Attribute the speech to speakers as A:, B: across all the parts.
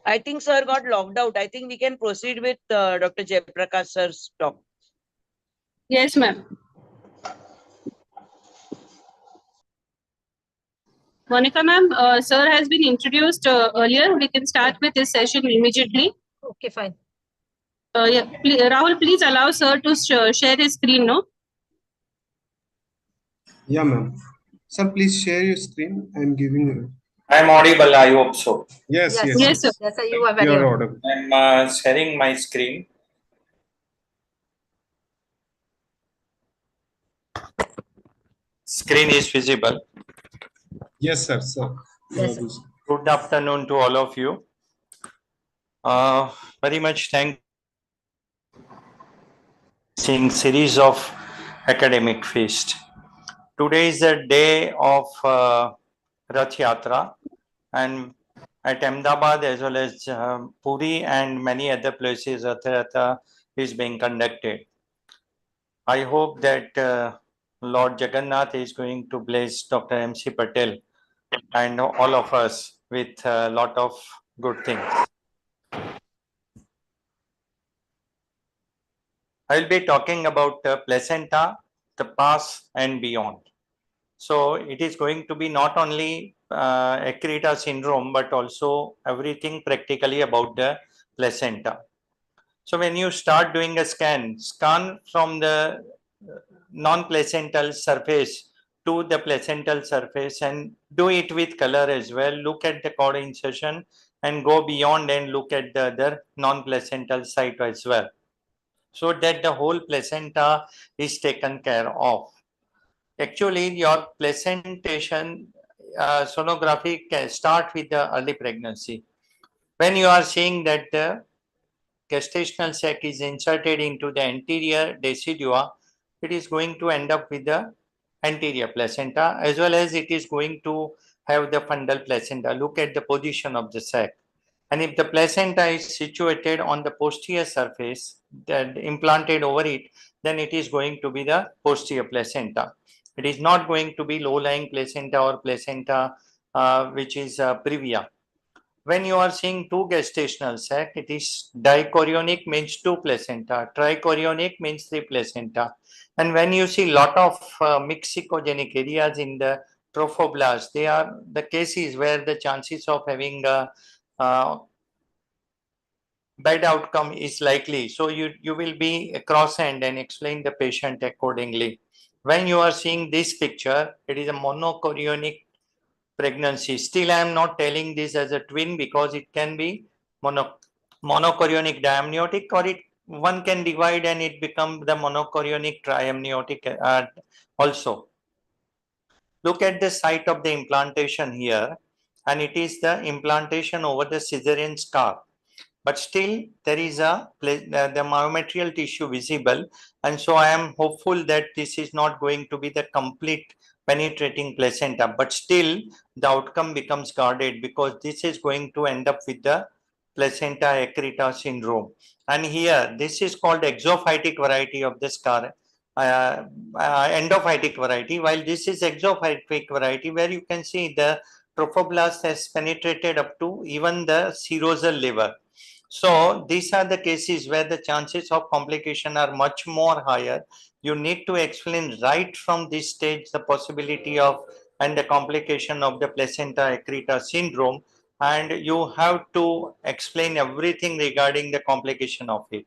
A: I think sir got logged out. I think we can proceed with Dr. Jayaprakash sir's talk.
B: Yes, ma'am. Monica ma'am, sir has been introduced earlier. We can start with this session immediately.
C: Okay, fine.
B: Yeah, Rahul, please allow sir to share his screen, no?
D: Yeah, ma'am. Sir, please share your screen. I'm giving you.
E: I'm audible, I hope so.
D: Yes,
C: Yes,
D: yes,
B: Yes,
D: yes.
B: sir.
C: Yes, sir, you are very
D: You're
C: audible.
D: audible.
E: I'm sharing my screen. Screen is visible.
D: Yes, sir. Sir.
C: Yes, sir.
E: Good afternoon to all of you. Very much thank seeing series of academic feast. Today is the day of Rath Yatra, and at Ahmedabad as well as Puri and many other places, Rath Yatra is being conducted. I hope that Lord Jagannath is going to bless Dr. M.C. Patel and all of us with a lot of good things. I will be talking about the placenta, the past and beyond. So it is going to be not only Ecrita syndrome, but also everything practically about the placenta. So when you start doing a scan from the non-placental surface to the placental surface and do it with color as well. Look at the cord insertion and go beyond and look at the other non-placental site as well, so that the whole placenta is taken care of. Actually, your placentation sonography can start with the early pregnancy. When you are seeing that the gestational sac is inserted into the anterior decidua, it is going to end up with the anterior placenta, as well as it is going to have the fundal placenta. Look at the position of the sac. And if the placenta is situated on the posterior surface, that implanted over it, then it is going to be the posterior placenta. It is not going to be low-lying placenta or placenta which is previa. When you are seeing two gestational sac, it is dichorionic means two placenta, trichorionic means three placenta. And when you see lot of mixed echogenic areas in the trophoblast, they are the cases where the chances of having bad outcome is likely. So you will be cross-hand and explain the patient accordingly. When you are seeing this picture, it is a monochorionic pregnancy. Still, I am not telling this as a twin because it can be monochorionic diamniotic, or one can divide and it becomes the monochorionic triamniotic also. Look at the site of the implantation here, and it is the implantation over the Caesarean scar. But still, there is the myometrial tissue visible, and so I am hopeful that this is not going to be the complete penetrating placenta. But still, the outcome becomes guarded because this is going to end up with the placenta accreta syndrome. And here, this is called exophytic variety of the scar. Endophytic variety, while this is exophytic variety, where you can see the trophoblast has penetrated up to even the serosal level. So these are the cases where the chances of complication are much more higher. You need to explain right from this stage the possibility of and the complication of the placenta accreta syndrome, and you have to explain everything regarding the complication of it.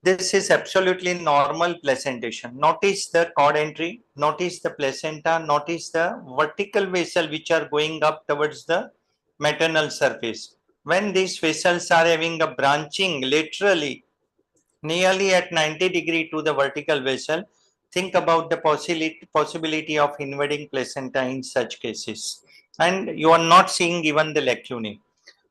E: This is absolutely normal placentation. Notice the cord entry, notice the placenta, notice the vertical vessel which are going up towards the maternal surface. When these vessels are having a branching laterally nearly at 90 degrees to the vertical vessel, think about the possibility of invading placenta in such cases. And you are not seeing even the lacunae.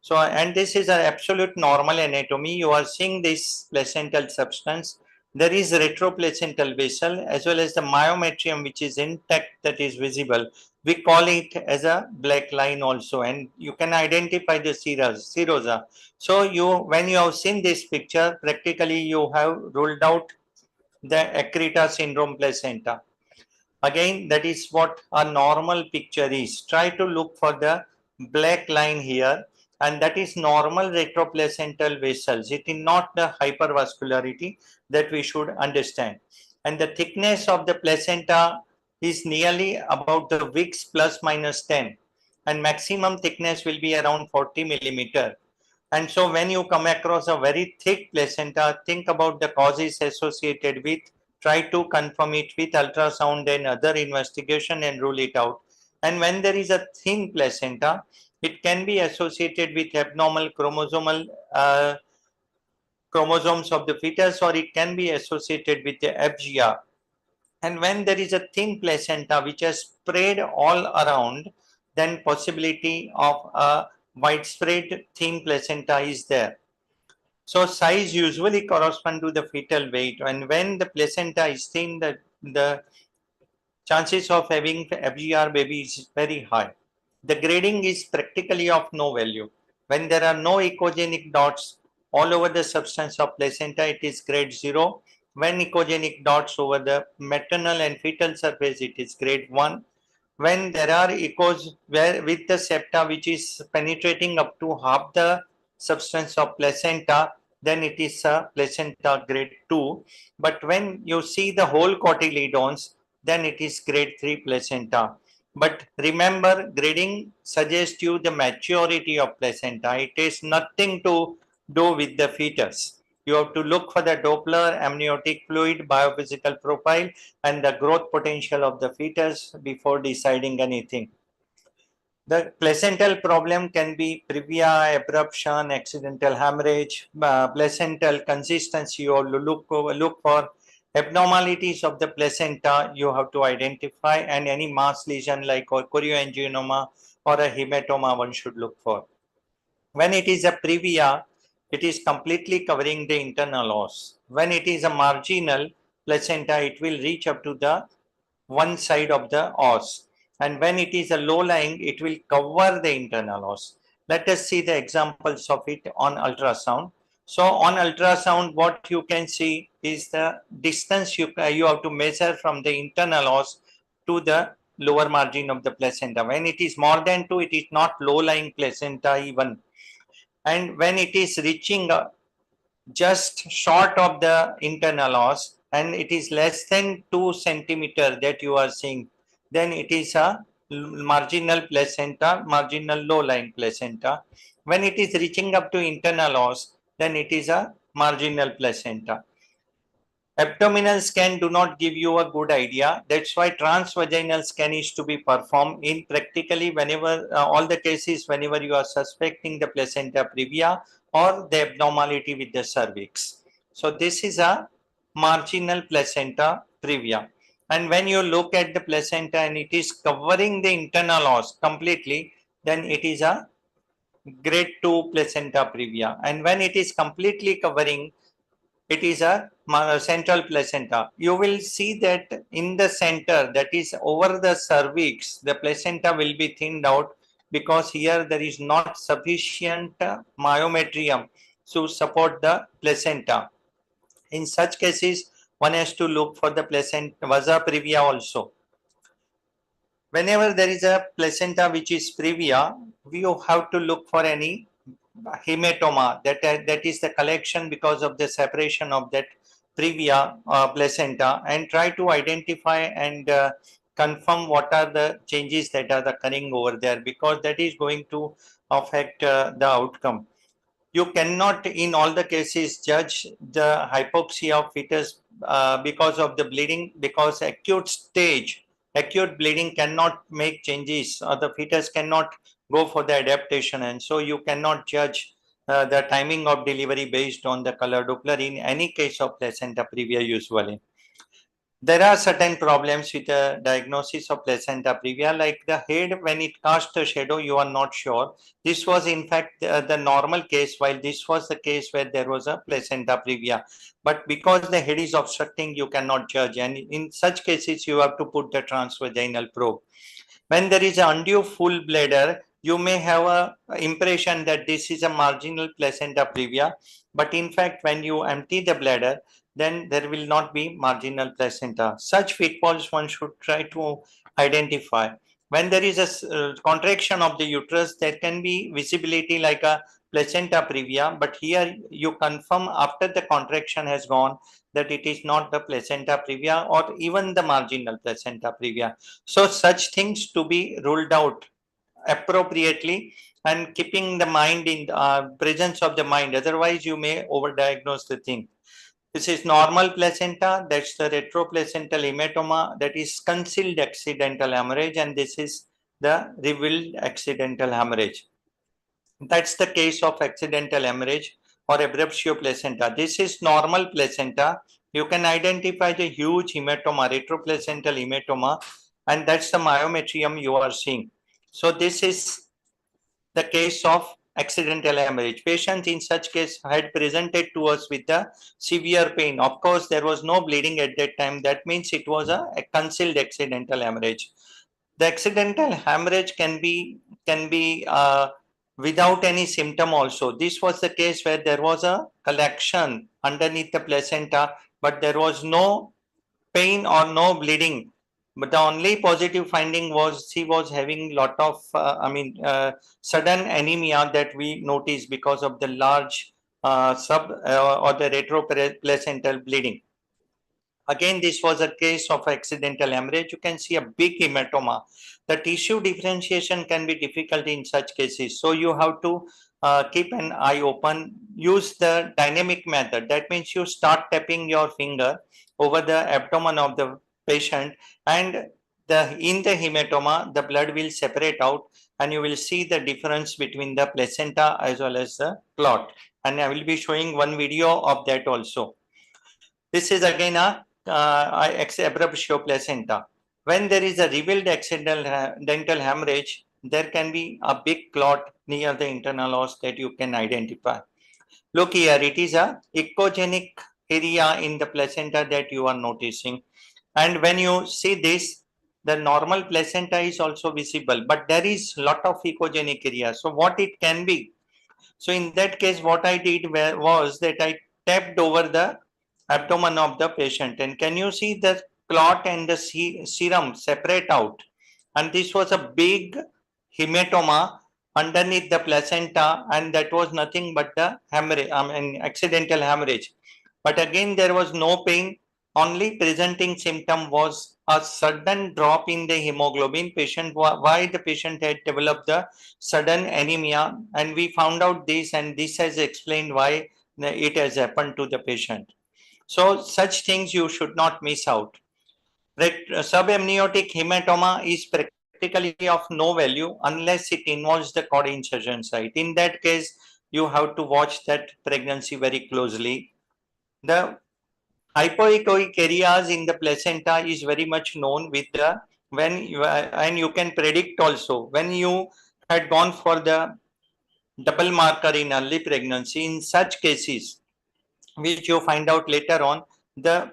E: So, and this is an absolute normal anatomy. You are seeing this placental substance. There is retroplacental vessel as well as the myometrium which is intact, that is visible. We call it as a black line also, and you can identify the serosa. So when you have seen this picture, practically you have ruled out the accreta syndrome placenta. Again, that is what a normal picture is. Try to look for the black line here, and that is normal retroplacental vessels. It is not the hypervascularity that we should understand. And the thickness of the placenta is nearly about the Vicks plus minus 10, and maximum thickness will be around 40 millimeter. And so when you come across a very thick placenta, think about the causes associated with, try to confirm it with ultrasound and other investigation and rule it out. And when there is a thin placenta, it can be associated with abnormal chromosomes of the fetus, or it can be associated with the Ob-Gyn. And when there is a thin placenta which has spread all around, then possibility of a widespread thin placenta is there. So size usually correspond to the fetal weight, and when the placenta is thin, the chances of having FGR baby is very high. The grading is practically of no value. When there are no echogenic dots all over the substance of placenta, it is grade 0. When echogenic dots over the maternal and fetal surface, it is grade 1. When there are echoes where with the septa which is penetrating up to half the substance of placenta, then it is a placenta grade 2. But when you see the whole cotyledons, then it is grade 3 placenta. But remember, grading suggests you the maturity of placenta. It is nothing to do with the fetus. You have to look for the Doppler, amniotic fluid, biophysical profile, and the growth potential of the fetus before deciding anything. The placental problem can be previa, abruption, accidental hemorrhage, placental consistency. You have to look for abnormalities of the placenta. You have to identify, and any mass lesion like chorioangioma or a hematoma one should look for. When it is a previa, it is completely covering the internal os. When it is a marginal placenta, it will reach up to the one side of the os. And when it is a low lying, it will cover the internal os. Let us see the examples of it on ultrasound. So on ultrasound, what you can see is the distance you have to measure from the internal os to the lower margin of the placenta. When it is more than 2, it is not low lying placenta even. And when it is reaching just short of the internal os and it is less than 2 centimeter that you are seeing, then it is a marginal placenta, marginal low lying placenta. When it is reaching up to internal os, then it is a marginal placenta. Abdominal scan do not give you a good idea. That's why transvaginal scan is to be performed in practically whenever all the cases whenever you are suspecting the placenta previa or the abnormality with the cervix. So this is a marginal placenta previa. And when you look at the placenta and it is covering the internal os completely, then it is a grade 2 placenta previa. And when it is completely covering, it is a central placenta. You will see that in the center, that is over the cervix, the placenta will be thinned out because here there is not sufficient myometrium to support the placenta. In such cases, one has to look for the placenta vasa previa also. Whenever there is a placenta which is previa, we have to look for any hematoma, that is the collection because of the separation of that previa placenta, and try to identify and confirm what are the changes that are occurring over there, because that is going to affect the outcome. You cannot in all the cases judge the hypoxia of fetus because of the bleeding, because acute bleeding cannot make changes, or the fetus cannot go for the adaptation, and so you cannot judge the timing of delivery based on the color Doppler in any case of placenta previa usually. There are certain problems with the diagnosis of placenta previa, like the head, when it casts a shadow, you are not sure. This was in fact the normal case, while this was the case where there was a placenta previa. But because the head is obstructing, you cannot judge. And in such cases, you have to put the transvaginal probe. When there is an undue full bladder, you may have a impression that this is a marginal placenta previa, but in fact, when you empty the bladder, then there will not be marginal placenta. Such pitfalls one should try to identify. when there is a contraction of the uterus, there can be visibility like a placenta previa, but here you confirm after the contraction has gone that it is not the placenta previa or even the marginal placenta previa. So such things to be ruled out appropriately and keeping the mind in presence of the mind, otherwise you may overdiagnose the thing. This is normal placenta, that's the retroplacental hematoma, that is concealed accidental hemorrhage, and this is the revealed accidental hemorrhage. That's the case of accidental hemorrhage or abruptio placenta. This is normal placenta. You can identify the huge hematoma, retroplacental hematoma, and that's the myometrium you are seeing. So this is the case of accidental hemorrhage. Patient in such case had presented to us with a severe pain. Of course, there was no bleeding at that time. That means it was a concealed accidental hemorrhage. The accidental hemorrhage can be without any symptom also. This was the case where there was a collection underneath the placenta, but there was no pain or no bleeding. But the only positive finding was she was having lot of, sudden anemia that we noticed because of the large or the retroplacental bleeding. Again, this was a case of accidental hemorrhage. You can see a big hematoma. The tissue differentiation can be difficult in such cases. So you have to keep an eye open. Use the dynamic method. That means you start tapping your finger over the abdomen of the patient, and in the hematoma, the blood will separate out and you will see the difference between the placenta as well as the clot. And I will be showing one video of that also. This is again a abruptio placenta. When there is a revealed accidental hemorrhage, there can be a big clot near the internal os that you can identify. Look here, it is a echogenic area in the placenta that you are noticing. And when you see this, the normal placenta is also visible, but there is lot of echogenic area. So what it can be? So in that case, what I did was that I tapped over the abdomen of the patient, and can you see the clot and the serum separate out? And this was a big hematoma underneath the placenta, and that was nothing but the hemorrhage, accidental hemorrhage. But again, there was no pain. Only presenting symptom was a sudden drop in the hemoglobin. Patient, why the patient had developed the sudden anemia, and we found out this, and this has explained why it has happened to the patient. So such things you should not miss out. Subamniotic hematoma is practically of no value unless it involves the cord insertion site. In that case, you have to watch that pregnancy very closely. The hypoechoic areas in the placenta is very much known with the and you can predict also when you had gone for the double marker in early pregnancy. In such cases, which you find out later on, the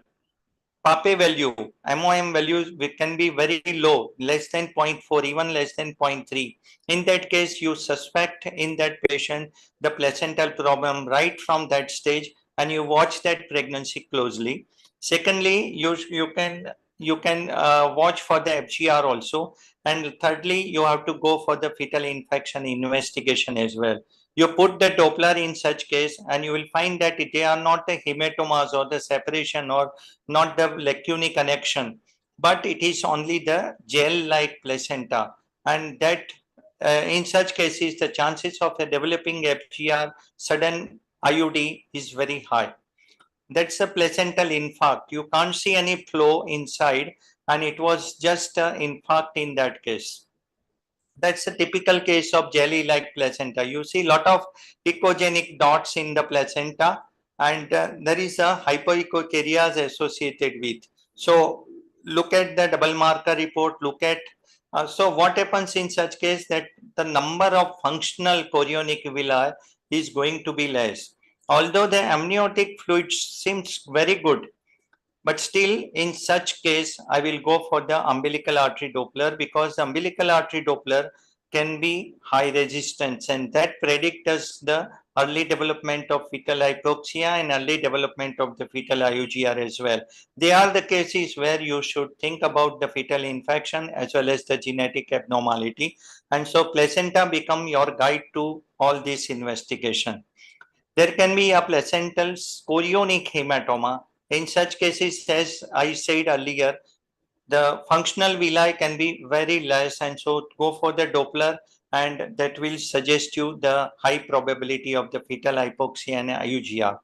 E: PAPE value, MOM values can be very low, less than 0.4, even less than 0.3. In that case, you suspect in that patient the placental problem right from that stage, and you watch that pregnancy closely. Secondly, you can watch for the FGR also, and thirdly, you have to go for the fetal infection investigation as well. You put the Doppler in such case, and you will find that they are not the hematomas or the separation or not the lacunae connection, but it is only the gel-like placenta, and that in such cases the chances of developing FGR sudden IUD is very high. That's a placental infarct. You can't see any flow inside, and it was just an infarct in that case. That's a typical case of jelly-like placenta. You see a lot of echogenic dots in the placenta, and there is a hypoechoic areas associated with. So look at the double marker report, look at, so what happens in such case that the number of functional chorionic villi is going to be less. Although the amniotic fluid seems very good, but still in such case, I will go for the umbilical artery Doppler, because the umbilical artery Doppler can be high resistance, and that predicts the early development of fetal hypoxia and early development of the fetal IUGR as well. They are the cases where you should think about the fetal infection as well as the genetic abnormality. And so placenta become your guide to all this investigation. There can be a placental chorionic hematoma. In such cases, as I said earlier, the functional villi can be very less, and so go for the Doppler, and that will suggest you the high probability of the fetal hypoxia and IUGR.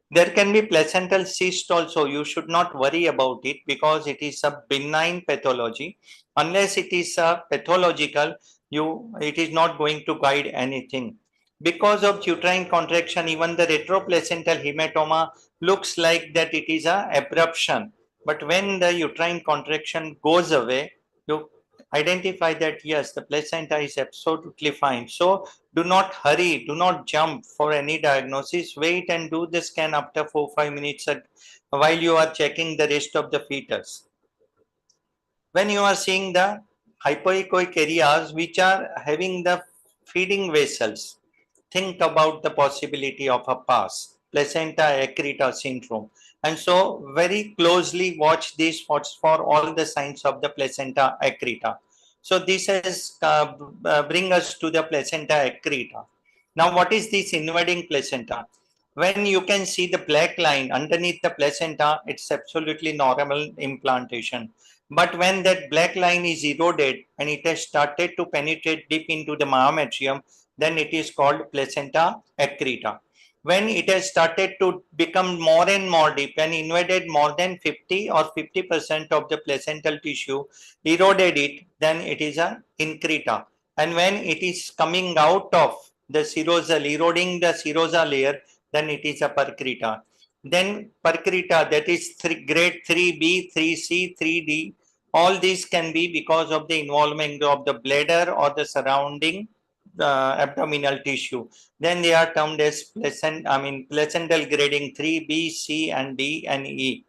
E: There can be placental cyst also. You should not worry about it because it is a benign pathology. Unless it is a pathological, it is not going to guide anything. Because of uterine contraction, even the retroplacental hematoma looks like that it is a abruption. But when the uterine contraction goes away, you identify that yes, the placenta is absolutely fine. So do not hurry, do not jump for any diagnosis. Wait and do the scan after 4-5 minutes while you are checking the rest of the fetus. When you are seeing the hypoechoic areas which are having the feeding vessels, think about the possibility of a PAS, placenta accreta syndrome. And so very closely watch this for all the signs of the placenta accreta. So this has bring us to the placenta accreta. Now what is this invading placenta? When you can see the black line underneath the placenta, it's absolutely normal implantation. But when that black line is eroded and it has started to penetrate deep into the myometrium, then it is called placenta accreta. When it has started to become more and more deep and invaded more than 50 or 50% of the placental tissue, eroded it, then it is a increta. And when it is coming out of the serosal, eroding the serosa layer, then it is a percreta. Then percreta, that is grade 3B, 3C, 3D, all these can be because of the involvement of the bladder or the surrounding abdominal tissue. Then they are termed as placental grading 3B, C, and D and E.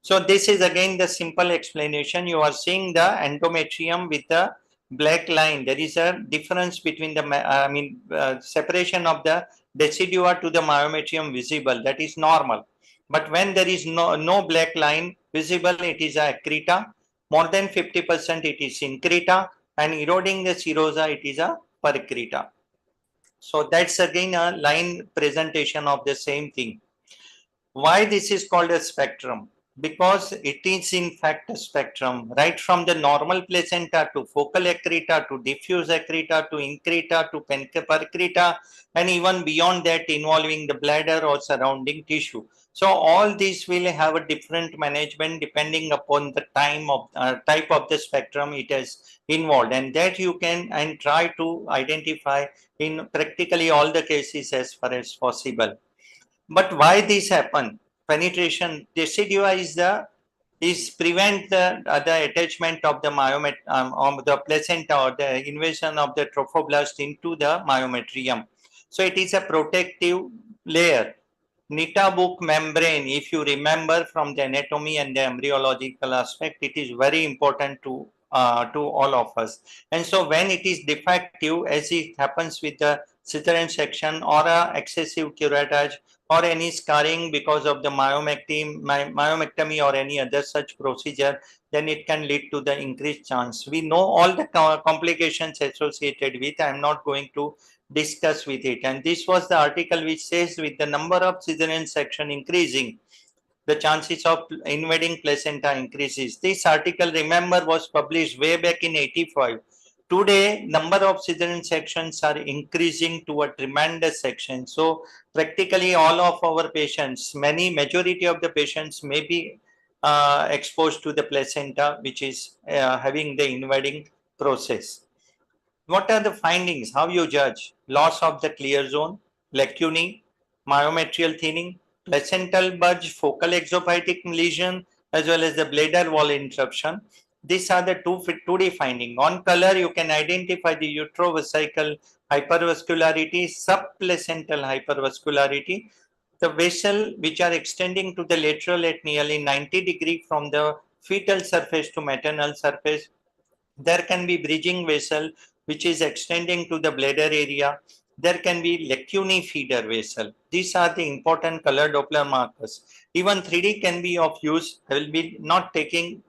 E: So this is again the simple explanation. You are seeing the endometrium with the black line. There is a difference between the separation of the decidua to the myometrium visible. That is normal. But when there is no black line visible, it is a accreta. More than 50% it is increta, and eroding the serosa, it is a percreta. So that's again a line presentation of the same thing. Why this is called a spectrum? Because it is in fact a spectrum, right from the normal placenta to focal accreta to diffuse accreta to increta to percreta, and even beyond that involving the bladder or surrounding tissue. So all these will have a different management depending upon the type of the spectrum it has involved, and that you can and try to identify in practically all the cases as far as possible. But why this happen? Penetration decidua is prevent the attachment of the of the placenta or the invasion of the trophoblast into the myometrium. So it is a protective layer. Book membrane, if you remember from the anatomy and the embryological aspect, it is very important to all of us. And so when it is defective, as it happens with the cesarean section or a excessive curettage or any scarring because of the myomectomy or any other such procedure, then it can lead to the increased chance. We know all the complications associated with. I am not going to discuss with it. And this was the article which says with the number of cesarean section increasing, the chances of invading placenta increases. This article, remember, was published way back in 85. Today, number of cesarean sections are increasing to a tremendous section. So practically all of our patients, majority of the patients may be exposed to the placenta, which is having the invading process. What are the findings? How you judge? Loss of the clear zone, lacunae, myometrial thinning, placental bulge, focal exophytic lesion, as well as the bladder wall interruption. These are the 2D finding. On color, you can identify the utrovesical hypervascularity, subplacental hypervascularity, the vessel which are extending to the lateral at nearly 90 degree from the fetal surface to maternal surface. There can be bridging vessel which is extending to the bladder area. There can be lacunae feeder vessel. These are the important color Doppler markers. Even 3D can be of use. I will be not taking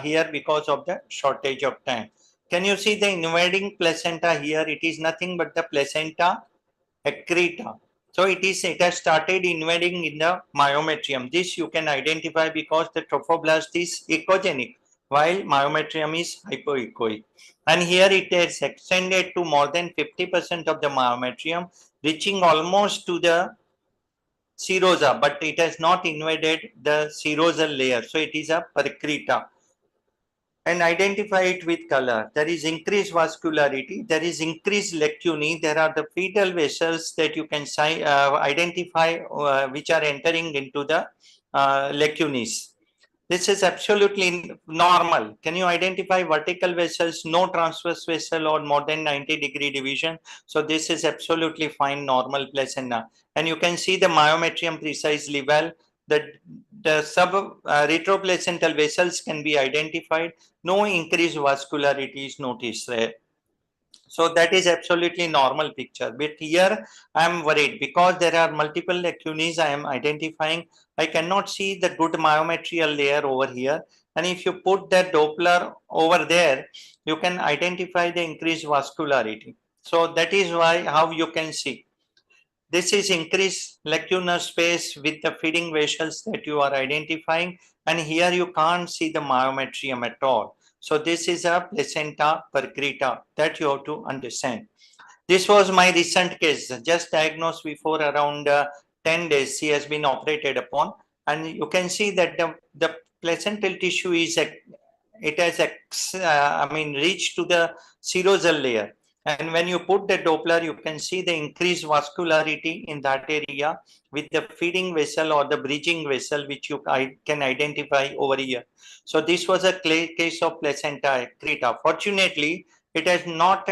E: here because of the shortage of time. Can you see the invading placenta here? It is nothing but the placenta accreta. So it has started invading in the myometrium. This you can identify because the trophoblast is echogenic while myometrium is hypoechoic. And here it has extended to more than 50% of the myometrium, reaching almost to the serosa, but it has not invaded the serosal layer. So it is a percreta. And identify it with color. There is increased vascularity, there is increased lacunae, there are the fetal vessels that you can identify which are entering into the lacunae. This is absolutely normal. Can you identify vertical vessels, no transverse vessel or more than 90-degree division? So this is absolutely fine, normal placenta. And you can see the myometrium precisely well. The retroplacental vessels can be identified. No increased vascularity is noticed there. So that is absolutely normal picture. But here I am worried because there are multiple lacunae I am identifying. I cannot see the good myometrial layer over here. And if you put that Doppler over there, you can identify the increased vascularity. So that is why how you can see. This is increased lacunar space with the feeding vessels that you are identifying. And here you can't see the myometrium at all. So this is a placenta percreta that you have to understand. This was my recent case, just diagnosed before around 10 days. She has been operated upon. And you can see that the placental tissue is, it has, reached to the serosal layer. And when you put the Doppler, you can see the increased vascularity in that area with the feeding vessel or the bridging vessel, which you can identify over here. So this was a case of placenta accreta. Fortunately, it has not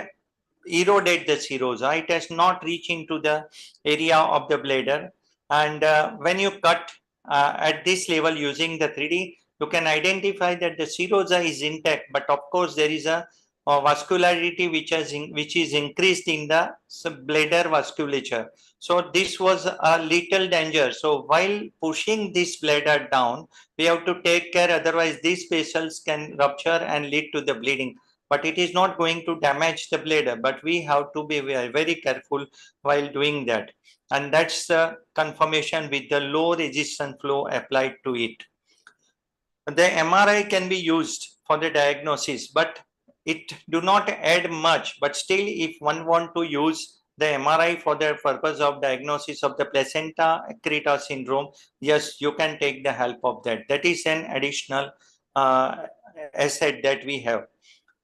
E: eroded the serosa. It has not reached into the area of the bladder. And when you cut at this level using the 3D, you can identify that the serosa is intact, but of course there is a vascularity which is increased in the bladder vasculature. So this was a little danger. So while pushing this bladder down, we have to take care, otherwise these vessels can rupture and lead to the bleeding. But it is not going to damage the bladder, but we have to be very, very careful while doing that. And that's the confirmation with the low resistance flow applied to it. The MRI can be used for the diagnosis, but it do not add much. But still, if one want to use the MRI for the purpose of diagnosis of the placenta accreta syndrome, yes, you can take the help of that. That is an additional asset that we have.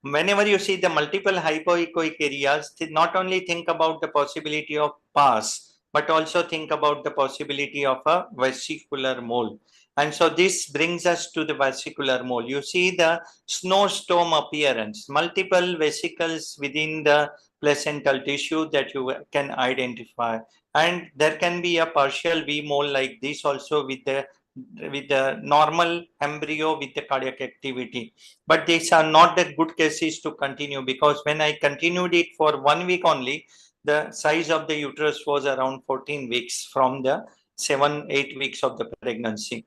E: Whenever you see the multiple hypoechoic areas, not only think about the possibility of PAS, but also think about the possibility of a vesicular mole. And so this brings us to the vesicular mole. You see the snowstorm appearance, multiple vesicles within the placental tissue that you can identify. And there can be a partial V mole like this also with the normal embryo with the cardiac activity. But these are not the good cases to continue, because when I continued it for 1 week only, the size of the uterus was around 14 weeks from the 7-8 weeks of the pregnancy.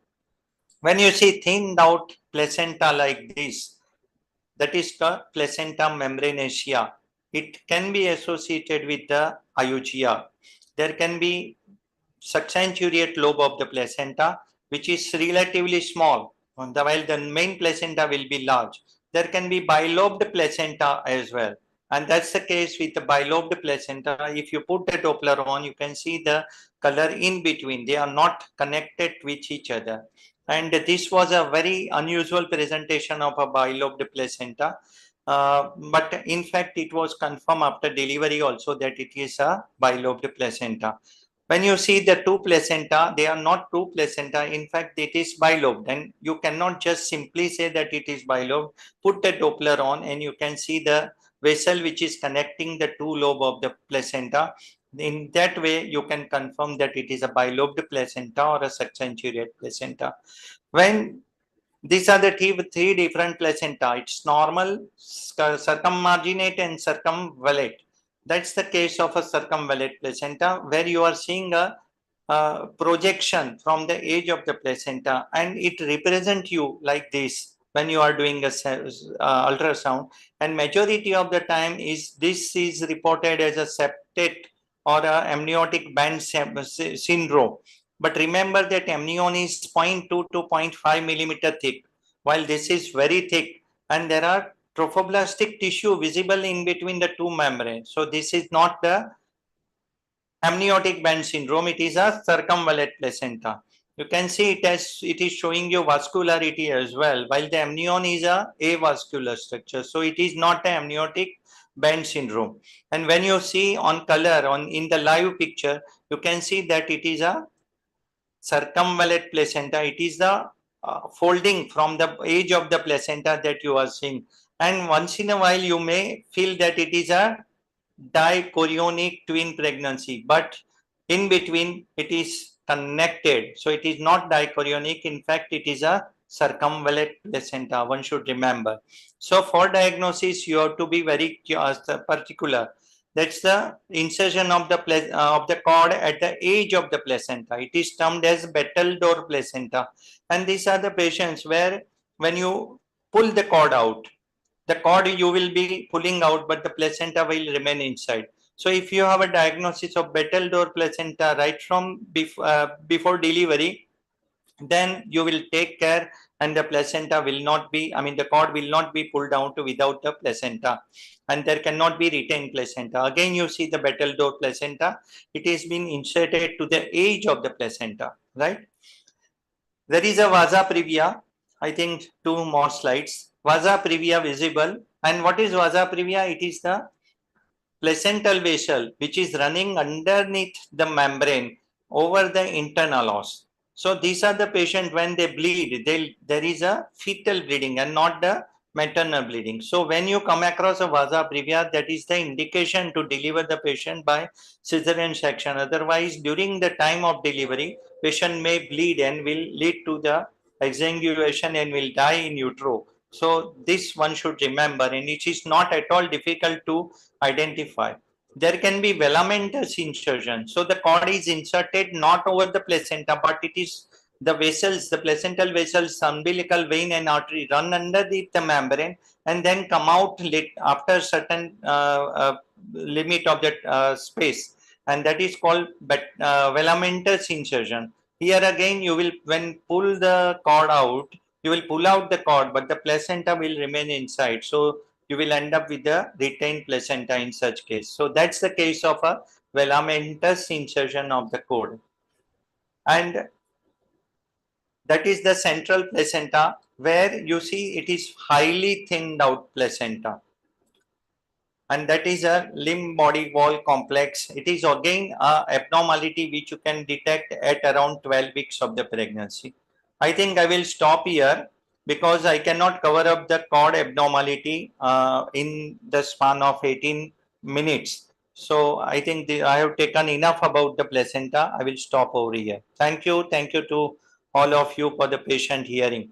E: When you see thinned out placenta like this, that is the placenta membranacea. It can be associated with the iugia. There can be subcenturiate lobe of the placenta, which is relatively small, while the main placenta will be large. There can be bilobed placenta as well. And that's the case with the bilobed placenta. If you put the Doppler on, you can see the color in between. They are not connected with each other. And this was a very unusual presentation of a bilobed placenta. But in fact, it was confirmed after delivery also that it is a bilobed placenta. When you see the two placenta, they are not two placenta. In fact, it is bilobed. And you cannot just simply say that it is bilobed. Put the Doppler on and you can see the vessel which is connecting the two lobe of the placenta. In that way, you can confirm that it is a bilobed placenta or a subcenturiate placenta. When These are the three different placenta. It's normal, circummarginate, and circumvallate. That's the case of a circumvallate placenta, where you are seeing a projection from the edge of the placenta, and it represents you like this when you are doing a ultrasound. And majority of the time this is reported as a septate or a amniotic band syndrome. But remember that amnion is 0.2 to 0.5 millimeter thick, while this is very thick, and there are trophoblastic tissue visible in between the two membranes. So this is not the amniotic band syndrome, it is a circumvallate placenta. You can see it is showing you vascularity as well, while the amnion is a avascular structure. So it is not an amniotic band syndrome. And when you see on color in the live picture, you can see that it is a circumvallate placenta. It is the folding from the edge of the placenta that you are seeing. And once in a while, you may feel that it is a dichorionic twin pregnancy, but in between it is connected. So it is not dichorionic. In fact, it is a circumvallate placenta. One should remember. So for diagnosis, you have to be very particular. That's the insertion of the cord at the edge of the placenta. It is termed as battledore placenta. And these are the patients where when you pull the cord out, the cord you will be pulling out, but the placenta will remain inside. So if you have a diagnosis of battledore placenta right from before delivery, then you will take care, and the placenta will not be, the cord will not be pulled out without the placenta, and there cannot be retained placenta. Again, you see the battledore placenta, it has been inserted to the edge of the placenta, right? There is a vasa previa. I think 2 more slides. Vasa previa visible. And what is vasa previa? It is the placental vessel which is running underneath the membrane over the internal os. So these are the patients when they bleed, there is a fetal bleeding and not the maternal bleeding. So when you come across a vasa previa, that is the indication to deliver the patient by cesarean section. Otherwise, during the time of delivery, patient may bleed and will lead to the exsanguination and will die in utero. So this one should remember, and it is not at all difficult to identify. There can be velamentous insertion. So the cord is inserted not over the placenta, but it is the vessels, the placental vessels, umbilical vein and artery run underneath the membrane and then come out after certain limit of that space, and that is called velamentous insertion. Here again, you will, when pull the cord out, you will pull out the cord, but the placenta will remain inside. So you will end up with a retained placenta in such case. So that's the case of a velamentous insertion of the cord. And that is the central placenta, where you see it is highly thinned out placenta. And that is a limb body wall complex. It is again a abnormality which you can detect at around 12 weeks of the pregnancy. I think I will stop here because I cannot cover up the cord abnormality in the span of 18 minutes. So I think I have taken enough about the placenta. I will stop over here. Thank you. Thank you to all of you for the patient hearing.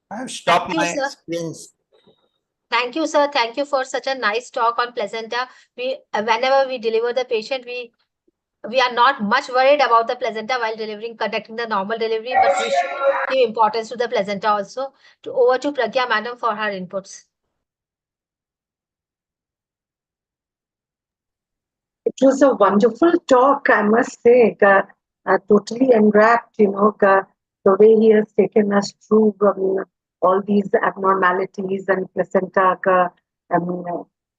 E: I have stopped my screens.
C: Thank you, sir. Thank you for such a nice talk on placenta. Whenever we deliver the patient, we are not much worried about the placenta while conducting the normal delivery, but we should give importance to the placenta also. Over to Pragya Madam for her inputs.
F: It was a wonderful talk, I must say. Totally enwrapped, the way he has taken us through all these abnormalities and placenta,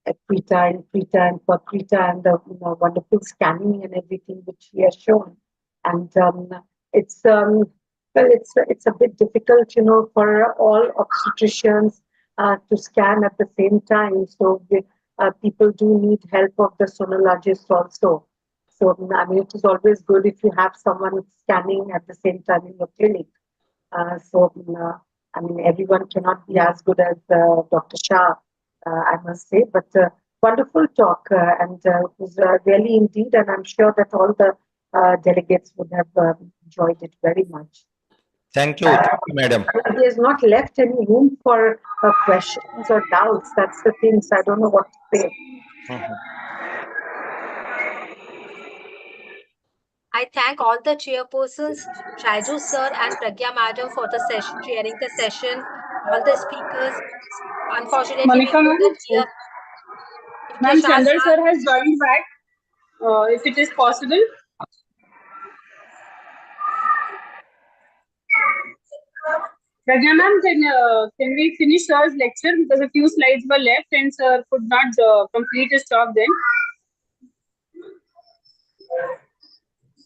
F: equita, infrita, and perquita, and the wonderful scanning and everything which he has shown. And it's it's a bit difficult, for all obstetricians to scan at the same time. So people do need help of the sonologist also. So, it is always good if you have someone scanning at the same time in your clinic. Everyone cannot be as good as Dr. Shah, I must say, but wonderful talk, and it was really indeed, and I'm sure that all the delegates would have enjoyed it very much.
E: Thank you, madam.
F: He has not left any room for questions or doubts. That's the thing. So I don't know what to say.
E: Mhm.
C: I thank all the chairpersons, Shaiju sir and Pragya madam for the session, chairing the session, all the speakers. Unfortunately, we
B: Monica ma'am,
C: couldn't hear
B: ma'am,
C: Shah
B: Chandra
C: sir.
B: sir has joined back. If it is possible. Pragya ma'am, can we finish sir's lecture because a few slides were left and sir could not complete his talk then.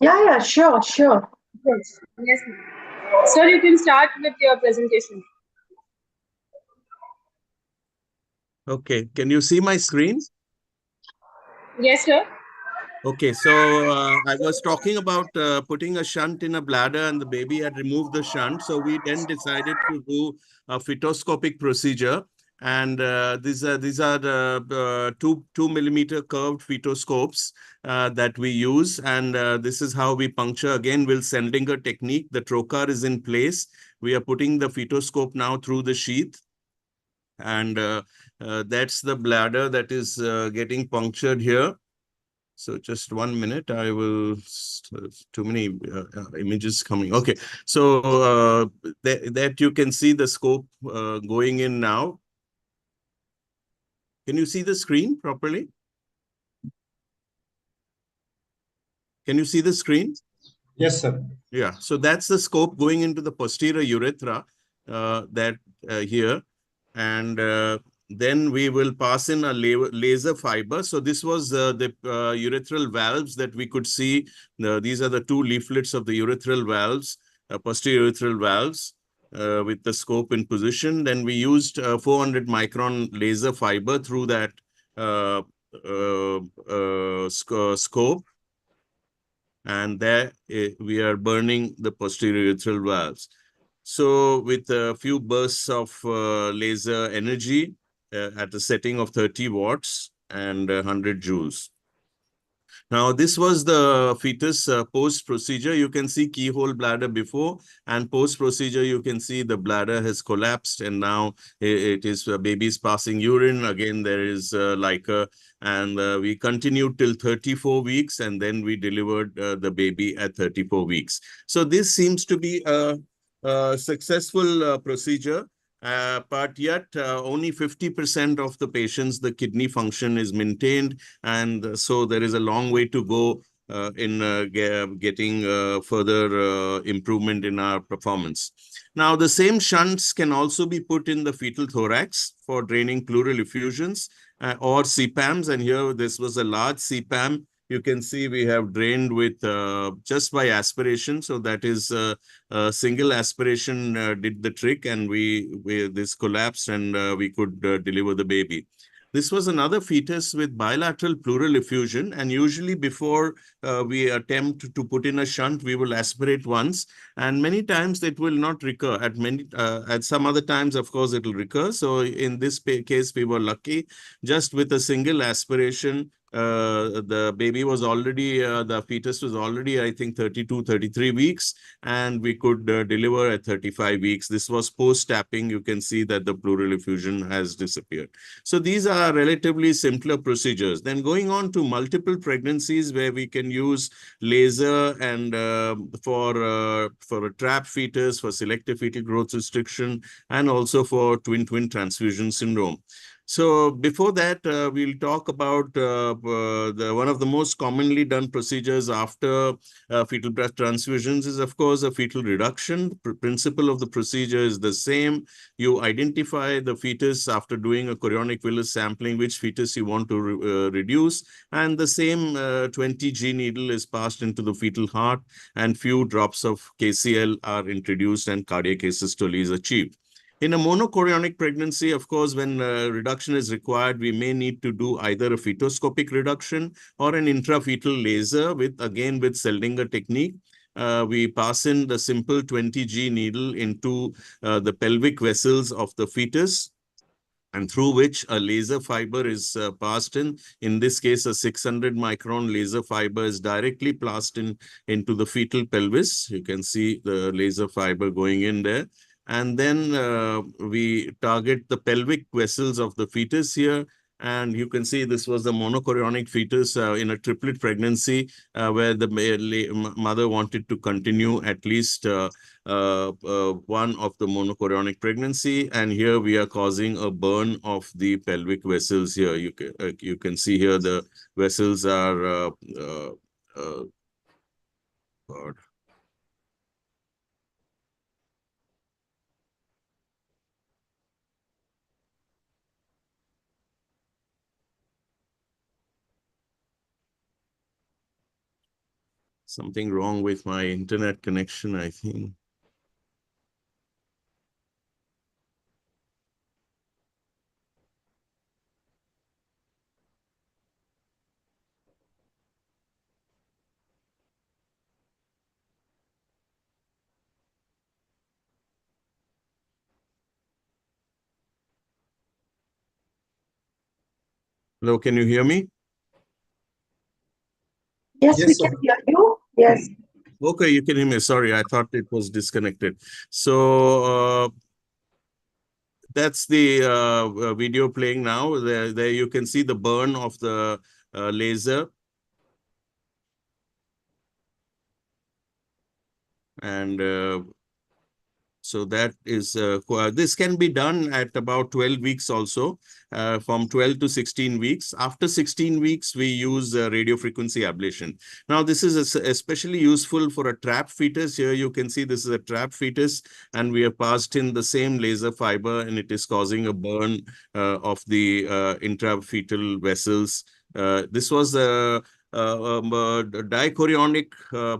F: Yeah, sure.
B: Yes, yes, ma'am. Sir, you can start with your presentation.
G: Okay, can you see my screen?
B: Yes, sir.
G: Okay, so I was talking about putting a shunt in a bladder and the baby had removed the shunt. So we then decided to do a fetoscopic procedure. And these are the 2 millimeter curved fetoscopes that we use. And this is how we puncture again with Sendlinger technique. The trocar is in place. We are putting the fetoscope now through the sheath. And that's the bladder that is getting punctured here. So just 1 minute, I will, too many images coming. Okay, so that you can see the scope going in now. Can you see the screen properly? Can you see the screen?
D: Yes, sir.
G: Yeah, so that's the scope going into the posterior urethra here. And then we will pass in a laser fiber. So this was the urethral valves that we could see. These are the 2 leaflets of the urethral valves, posterior urethral valves with the scope in position. Then we used 400 micron laser fiber through that scope. And there we are burning the posterior urethral valves. So with a few bursts of laser energy at a setting of 30 watts and 100 joules. Now, this was the fetus post-procedure. You can see keyhole bladder before, and post-procedure, you can see the bladder has collapsed, and now it is baby's passing urine. Again, there is and we continued till 34 weeks, and then we delivered the baby at 34 weeks. So this seems to be a successful procedure. But yet only 50% of the patients, the kidney function is maintained. And so there is a long way to go in getting further improvement in our performance. Now, the same shunts can also be put in the fetal thorax for draining pleural effusions or CPAMs. And here, this was a large CPAM. You can see we have drained with just by aspiration. So that is single aspiration did the trick, and this collapsed, and we could deliver the baby. This was another fetus with bilateral pleural effusion, and usually before we attempt to put in a shunt, we will aspirate once, and many times it will not recur. At some other times, of course, it will recur. So in this case, we were lucky. Just with a single aspiration, the baby was already, the fetus was already, I think, 32, 33 weeks, and we could deliver at 35 weeks. This was post-tapping. You can see that the pleural effusion has disappeared. So these are relatively simpler procedures. Then going on to multiple pregnancies where we can use laser and for a trap fetus, for selective fetal growth restriction, and also for twin-twin transfusion syndrome. So before that, we'll talk about one of the most commonly done procedures after fetal breast transfusions is, of course, a fetal reduction. The principle of the procedure is the same. You identify the fetus after doing a chorionic villus sampling, which fetus you want to reduce, and the same 20G needle is passed into the fetal heart, and few drops of KCl are introduced, and cardiac asystole is achieved. In a monochorionic pregnancy, of course, when reduction is required, we may need to do either a fetoscopic reduction or an intrafetal laser with Seldinger technique. We pass in the simple 20G needle into the pelvic vessels of the fetus. and through which a laser fiber is passed in. In this case, a 600 micron laser fiber is directly passed into the fetal pelvis. You can see the laser fiber going in there. And then we target the pelvic vessels of the fetus here. And you can see this was the monochorionic fetus in a triplet pregnancy where the mother wanted to continue at least one of the monochorionic pregnancy. And here we are causing a burn of the pelvic vessels here. You can see here the vessels are God. Something wrong with my internet connection, I think. Hello, can you hear me?
F: Yes, we
D: Yes, sir.
F: can hear you. Yes.
G: Okay, you can hear me. Sorry, I thought it was disconnected. So that's the video playing now. There you can see the burn of the laser. And so that is, this can be done at about 12 weeks also, from 12 to 16 weeks. After 16 weeks, we use radio frequency ablation. Now, this is especially useful for a trap fetus. Here you can see this is a trap fetus, and we have passed in the same laser fiber, and it is causing a burn of the intrafetal vessels. This was a dichorionic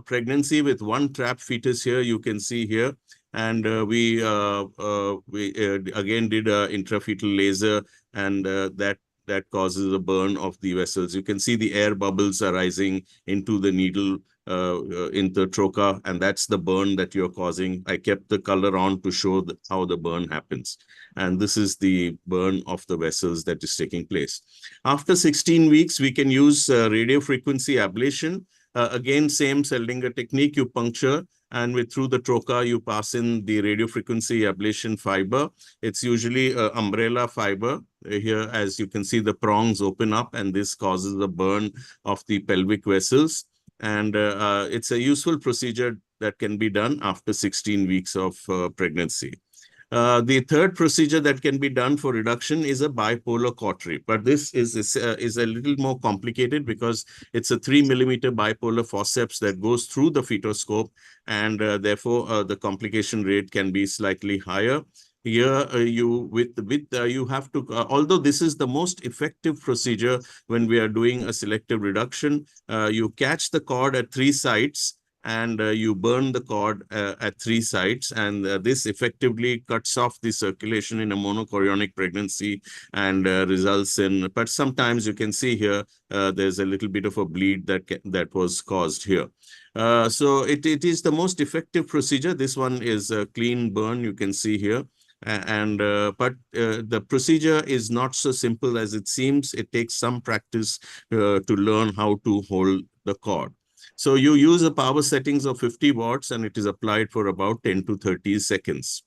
G: pregnancy with one trap fetus here, you can see here. And we again did a intrafetal laser, and that causes a burn of the vessels. You can see the air bubbles are rising into the needle in the trocar, and that's the burn that you're causing. I kept the color on to show how the burn happens. And this is the burn of the vessels that is taking place. After 16 weeks, we can use radio frequency ablation. Again, same Seldinger technique, you puncture, and through the trocar, you pass in the radio frequency ablation fiber. It's usually an umbrella fiber. Here, as you can see, the prongs open up, and this causes a burn of the pelvic vessels. And it's a useful procedure that can be done after 16 weeks of pregnancy. The third procedure that can be done for reduction is a bipolar cautery, but this is a little more complicated because it's a 3 millimeter bipolar forceps that goes through the fetoscope, and therefore the complication rate can be slightly higher. Here, you have to, although this is the most effective procedure when we are doing a selective reduction, you catch the cord at 3 sites, and you burn the cord at 3 sites, and this effectively cuts off the circulation in a monochorionic pregnancy and results in, but sometimes you can see here there's a little bit of a bleed that was caused here. So it is the most effective procedure. This one is a clean burn, you can see here. But the procedure is not so simple as it seems. It takes some practice to learn how to hold the cord. So you use a power settings of 50 watts, and it is applied for about 10 to 30 seconds.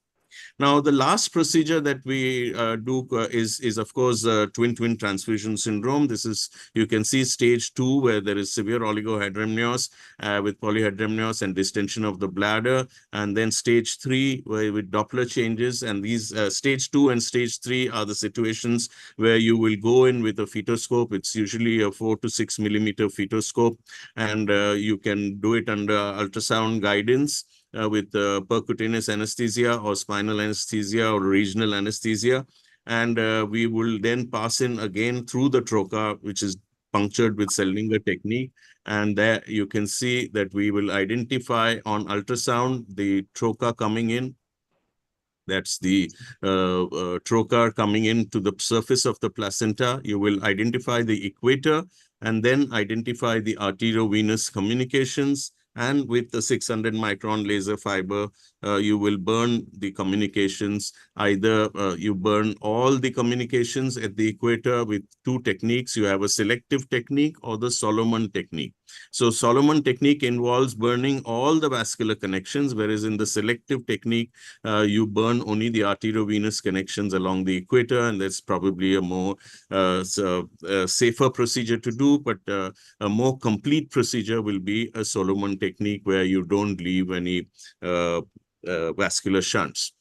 G: Now, the last procedure that we do is of course, twin-twin transfusion syndrome. This is, you can see stage 2, where there is severe oligohydramnios with polyhydramnios and distension of the bladder. And then stage 3, with Doppler changes. And these stage 2 and stage 3 are the situations where you will go in with a fetoscope. It's usually a 4 to 6 millimeter fetoscope. And you can do it under ultrasound guidance. With percutaneous anesthesia or spinal anesthesia or regional anesthesia. And we will then pass in again through the trocar, which is punctured with Seldinger technique. And there you can see that we will identify on ultrasound the trocar coming in. That's the trocar coming into the surface of the placenta. You will identify the equator and then identify the arteriovenous communications. And with the 600 micron laser fiber, you will burn the communications. Either you burn all the communications at the equator with two techniques. You have a selective technique or the Solomon technique. So Solomon technique involves burning all the vascular connections, whereas in the selective technique, you burn only the arteriovenous connections along the equator, and that's probably a more safer procedure to do, but a more complete procedure will be a Solomon technique where you don't leave any vascular shunts.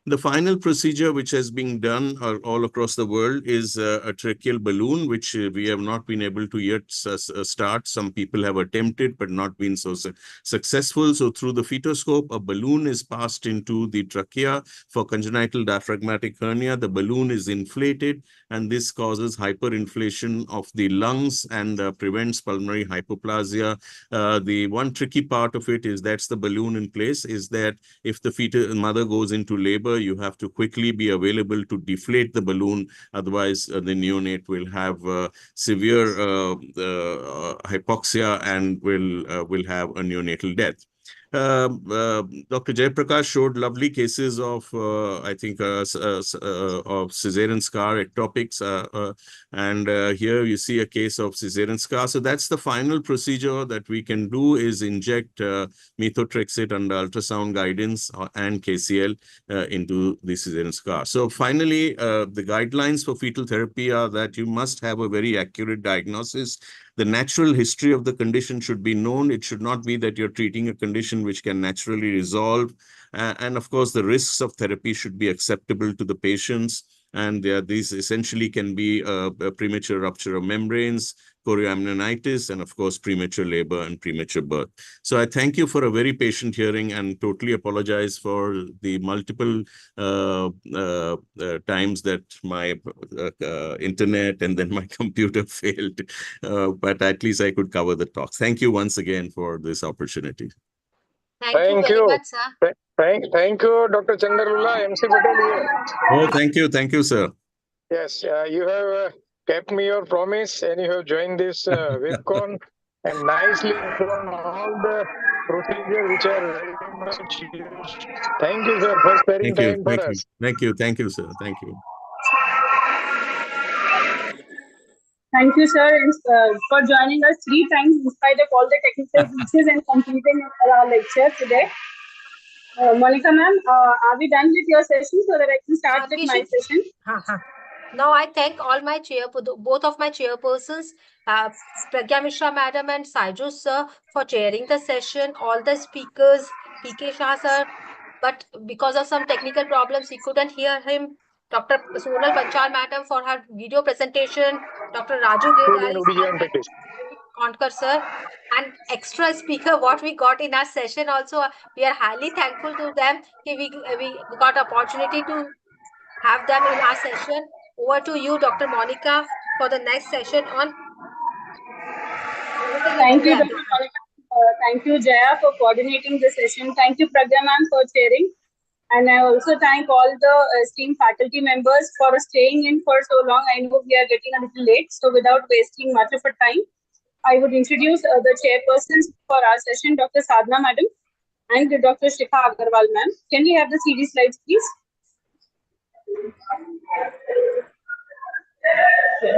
G: The final procedure which has been done all across the world is a tracheal balloon, which we have not been able to yet start. Some people have attempted, but not been so successful. So through the fetoscope, a balloon is passed into the trachea for congenital diaphragmatic hernia. The balloon is inflated, and this causes hyperinflation of the lungs and prevents pulmonary hypoplasia. The one tricky part of it is that's the balloon in place, is that if the mother goes into labor, you have to quickly be available to deflate the balloon. Otherwise, the neonate will have severe hypoxia and will have a neonatal death. Dr. Jayaprakash showed lovely cases of, I think, of cesarean scar ectopics. And here you see a case of cesarean scar. So that's the final procedure that we can do, is inject methotrexate under ultrasound guidance and KCL into the cesarean scar. So finally, the guidelines for fetal therapy are that you must have a very accurate diagnosis. The natural history of the condition should be known. It should not be that you're treating a condition which can naturally resolve. And of course, the risks of therapy should be acceptable to the patients. And these essentially can be a premature rupture of membranes, chorioamnionitis, and of course, premature labor and premature birth. So I thank you for a very patient hearing and totally apologize for the multiple times that my internet and then my computer failed. But at least I could cover the talk. Thank you once again for this opportunity.
C: Thank you very much, sir.
H: Thank you, Dr. Chandarula, MC Patel here.
G: Oh, thank you, sir.
H: Yes, you have kept me your promise and you have joined this webcon and nicely explained all the procedures which are very much used. Thank you, sir, for sparing time for us.
G: Thank you, sir. Thank you.
B: Thank you, sir, for joining us 3 times in spite of all the technical glitches and completing our lecture today. Monica ma'am, are we done with your session so that I can start with my session?
C: Now I thank all my both of my chairpersons, Pragya Mishra madam and Saiju sir, for chairing the session, all the speakers, PK Shah sir, but because of some technical problems, we couldn't hear him. Dr. Sonal Panchal madam for her video presentation, Dr. Raju Girdhari Konkar sir, and extra speaker what we got in our session also, we are highly thankful to them. We got opportunity to have them in our session. Over to you, Dr. Monica, for the next session on.
B: Thank you, Dr. Monica. Thank you, Jaya, for coordinating the session. Thank you, Pragya ma'am, for chairing. And I also thank all the esteemed faculty members for staying in for so long. I know we are getting a little late, so without wasting much of our time, I would introduce the chairpersons for our session, Dr. Sadhna madam and Dr. Shikha Agarwal ma'am. Can we have the CD slides, please?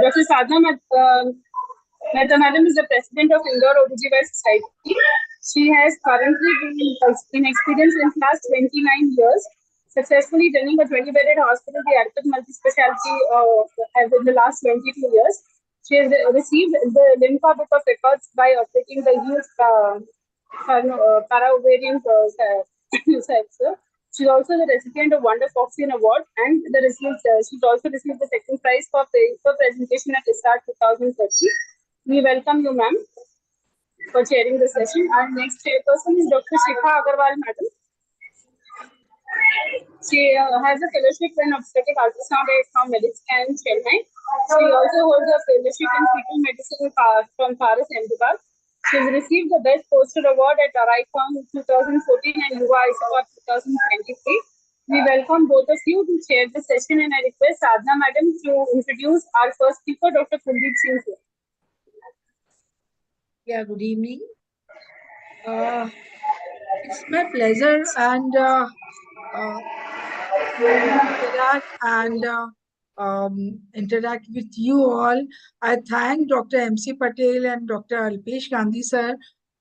B: Dr. Sadhna Mehta madam is the president of Indore Ob-Gyn Society. She has currently been experienced in last 29 years, successfully running a 20-bedded hospital, the Arctic multi-specialty in the last 22 years. She has received the Lympha Book of Records by operating the huge para-ovarian sector. She's also the recipient of Wonder Foxian Award and she's also received the second prize for paper presentation at ISAT 2030. We welcome you, ma'am, for chairing the session. Our next chairperson is Dr. Shikha Agarwal, madam. She has a fellowship in obstetric ultrasound from Mediscan, Chennai. She also holds a fellowship in fetal medicine from Paris, Ahmedabad. She has received the Best Poster Award at ARICOM 2014 and UA ISAWAD 2023. We welcome both of you to chair the session, and I request Sadhna madam to introduce our first speaker, Dr. Kuldeep Singh.
I: Yeah, good evening. It's my pleasure and to interact with you all. I thank Dr. M.C. Patel and Dr. Alpesh Gandhi sir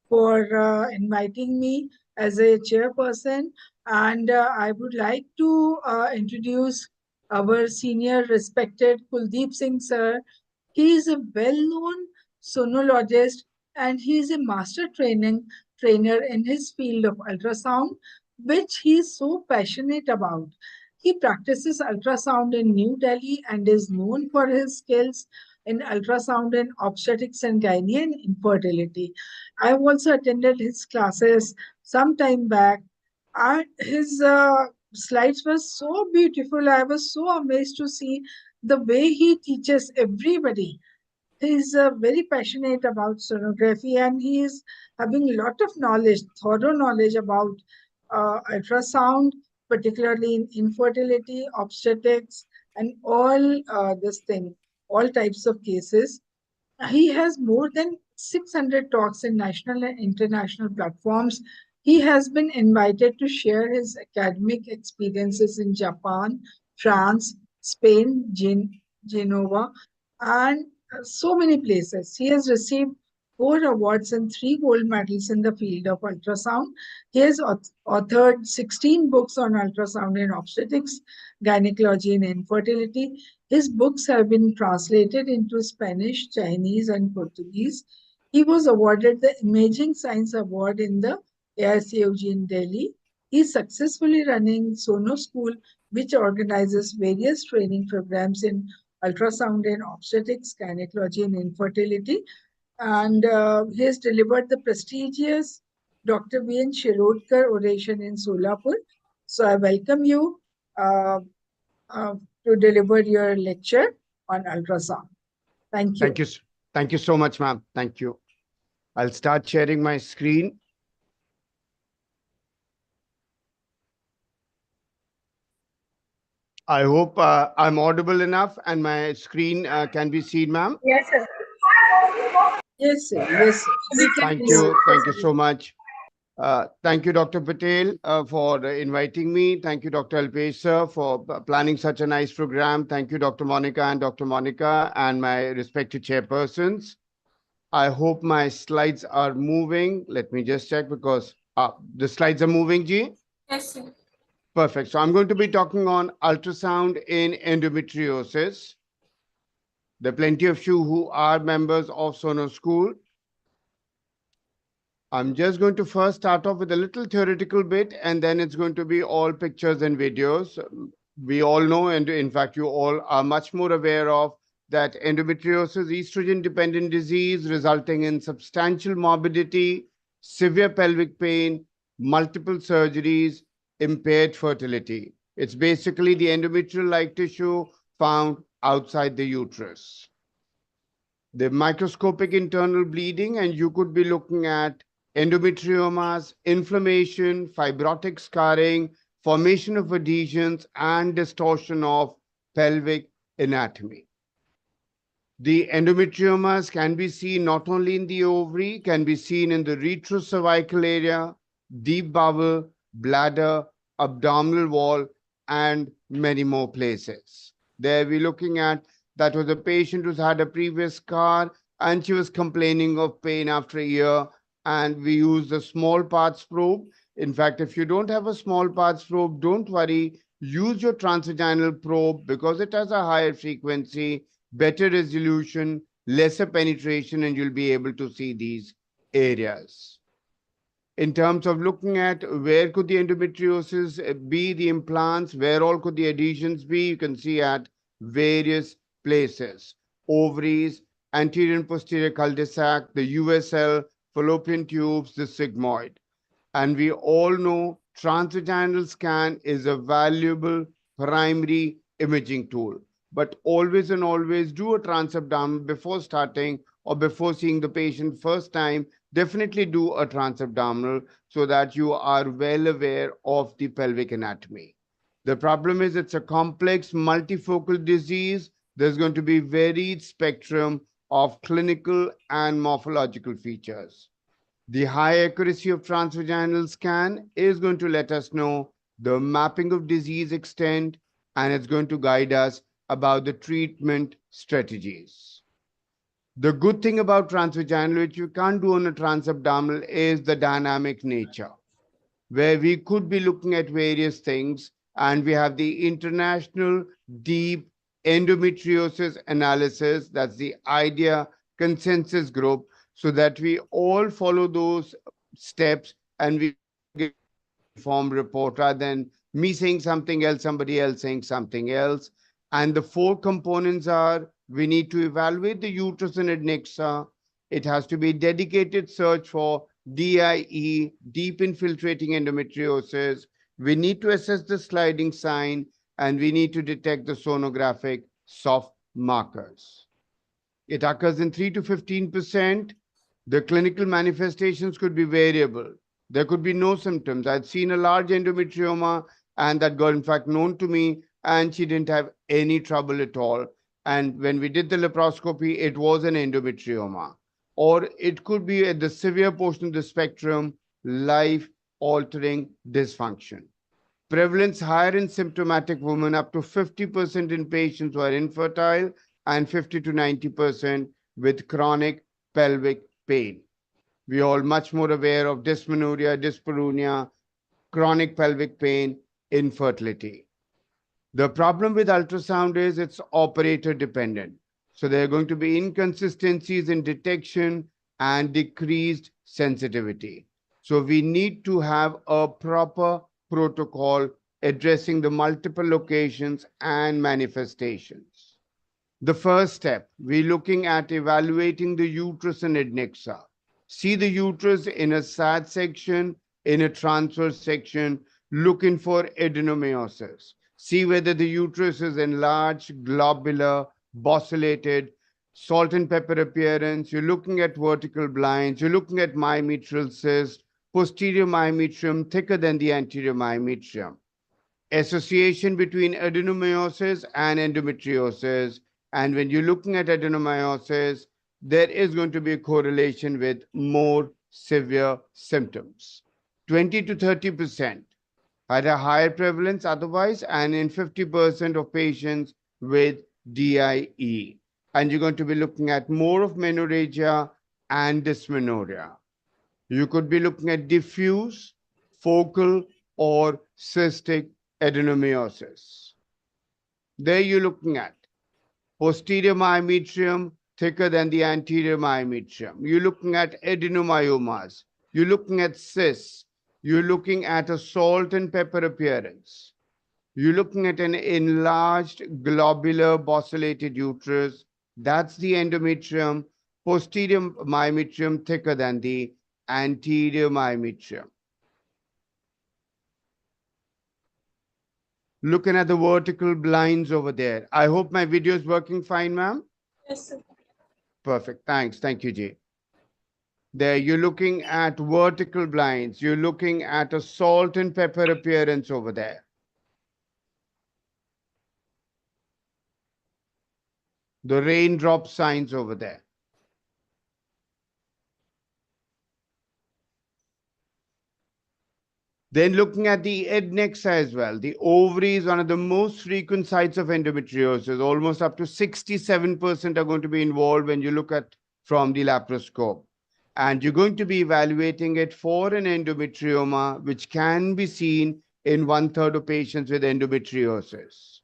I: for inviting me as a chairperson. And I would like to introduce our senior respected Kuldeep Singh sir. He is a well-known sonologist and he is a master trainer in his field of ultrasound, which he is so passionate about. He practices ultrasound in New Delhi and is known for his skills in ultrasound and obstetrics and gynae and infertility. I've also attended his classes some time back, and his slides were so beautiful. I was so amazed to see the way he teaches everybody. He's very passionate about sonography and he is having a lot of knowledge, thorough knowledge about ultrasound, particularly in infertility, obstetrics, and all this thing, all types of cases. He has more than 600 talks in national and international platforms. He has been invited to share his academic experiences in Japan, France, Spain, Genova, and so many places. He has received 4 awards and 3 gold medals in the field of ultrasound. He has authored 16 books on ultrasound and obstetrics, gynecology, and infertility. His books have been translated into Spanish, Chinese, and Portuguese. He was awarded the Imaging Science Award in the AICOG in Delhi. He is successfully running Sono School, which organizes various training programs in ultrasound and obstetrics, gynecology, and infertility. And he has delivered the prestigious Dr. V.N. Shirodkar oration in Solapur. So I welcome you uh, to deliver your lecture on ultrasound. Thank you.
J: Thank you. Thank you so much, ma'am. Thank you. I'll start sharing my screen. I hope I'm audible enough and my screen can be seen, ma'am.
B: Yes, sir.
I: Yes, sir. Yes, sir.
J: Thank you. Thank you so much. Thank you, Dr. Patel, for inviting me. Thank you, Dr. Alpesh, sir, for planning such a nice program. Thank you, Dr. Monica and Dr. Monica, and my respected chairpersons. I hope my slides are moving. Let me just check because the slides are moving, Ji?
K: Yes, sir.
J: Perfect. So I'm going to be talking on ultrasound in endometriosis. There are plenty of you who are members of Sono School. I'm just going to first start off with a little theoretical bit, and then it's going to be all pictures and videos. We all know, and in fact, you all are much more aware of that endometriosis, estrogen-dependent disease resulting in substantial morbidity, severe pelvic pain, multiple surgeries, impaired fertility. It's basically the endometrial-like tissue found outside the uterus. The microscopic internal bleeding, and you could be looking at endometriomas, inflammation, fibrotic scarring, formation of adhesions, and distortion of pelvic anatomy. The endometriomas can be seen not only in the ovary, can be seen in the retrocervical area, deep bowel, bladder, abdominal wall, and many more places. There we're looking at that was a patient who's had a previous scar and she was complaining of pain after a year, and we used a small parts probe. In fact, if you don't have a small parts probe, don't worry. Use your transvaginal probe because it has a higher frequency, better resolution, lesser penetration, and you'll be able to see these areas. In terms of looking at where could the endometriosis be, the implants, where all could the adhesions be, you can see at various places. Ovaries, anterior and posterior cul-de-sac, the USL, fallopian tubes, the sigmoid. And we all know transvaginal scan is a valuable primary imaging tool. But always and always do a transabdominal before starting or before seeing the patient first time. Definitely do a transabdominal so that you are well aware of the pelvic anatomy. The problem is it's a complex multifocal disease. There's going to be varied spectrum of clinical and morphological features. The high accuracy of transvaginal scan is going to let us know the mapping of disease extent, and it's going to guide us about the treatment strategies. The good thing about transvaginal, which you can't do on a transabdominal, is the dynamic nature, where we could be looking at various things, and we have the international deep endometriosis analysis. That's the IDEA consensus group, so that we all follow those steps and we get informed report rather than me saying something else, somebody else saying something else. And the four components are: we need to evaluate the uterus and adnexa. It has to be dedicated search for DIE, deep infiltrating endometriosis. We need to assess the sliding sign, and we need to detect the sonographic soft markers. It occurs in 3 to 15%. The clinical manifestations could be variable. There could be no symptoms. I'd seen a large endometrioma, and that got in fact known to me, and she didn't have any trouble at all. And when we did the laparoscopy, it was an endometrioma. Or it could be at the severe portion of the spectrum, life-altering dysfunction. Prevalence higher in symptomatic women, up to 50% in patients who are infertile, and 50 to 90% with chronic pelvic pain. We are all much more aware of dysmenorrhea, dyspareunia, chronic pelvic pain, infertility. The problem with ultrasound is it's operator dependent. So there are going to be inconsistencies in detection and decreased sensitivity. So we need to have a proper protocol addressing the multiple locations and manifestations. The first step, we're looking at evaluating the uterus and adnexa. See the uterus in a SAD section, in a transverse section, looking for adenomyosis. See whether the uterus is enlarged, globular, bossulated, salt and pepper appearance. You're looking at vertical blinds. You're looking at myometrial cyst, posterior myometrium thicker than the anterior myometrium. Association between adenomyosis and endometriosis. And when you're looking at adenomyosis, there is going to be a correlation with more severe symptoms. 20 to 30% had a higher prevalence otherwise, and in 50% of patients with DIE. And you're going to be looking at more of menorrhagia and dysmenorrhea. You could be looking at diffuse, focal, or cystic adenomyosis. There you're looking at posterior myometrium thicker than the anterior myometrium. You're looking at adenomyomas. You're looking at cysts. You're looking at a salt and pepper appearance. You're looking at an enlarged globular bossulated uterus. That's the endometrium. Posterior myometrium thicker than the anterior myometrium. Looking at the vertical blinds over there. I hope my video is working fine, ma'am.
B: Yes, sir.
J: Perfect. Thanks. Thank you, Jay. There, you're looking at vertical blinds. You're looking at a salt and pepper appearance over there. The raindrop signs over there. Then looking at the adnexa as well. The ovary is one of the most frequent sites of endometriosis. Almost up to 67% are going to be involved when you look at from the laparoscope. And you're going to be evaluating it for an endometrioma, which can be seen in 1/3 of patients with endometriosis.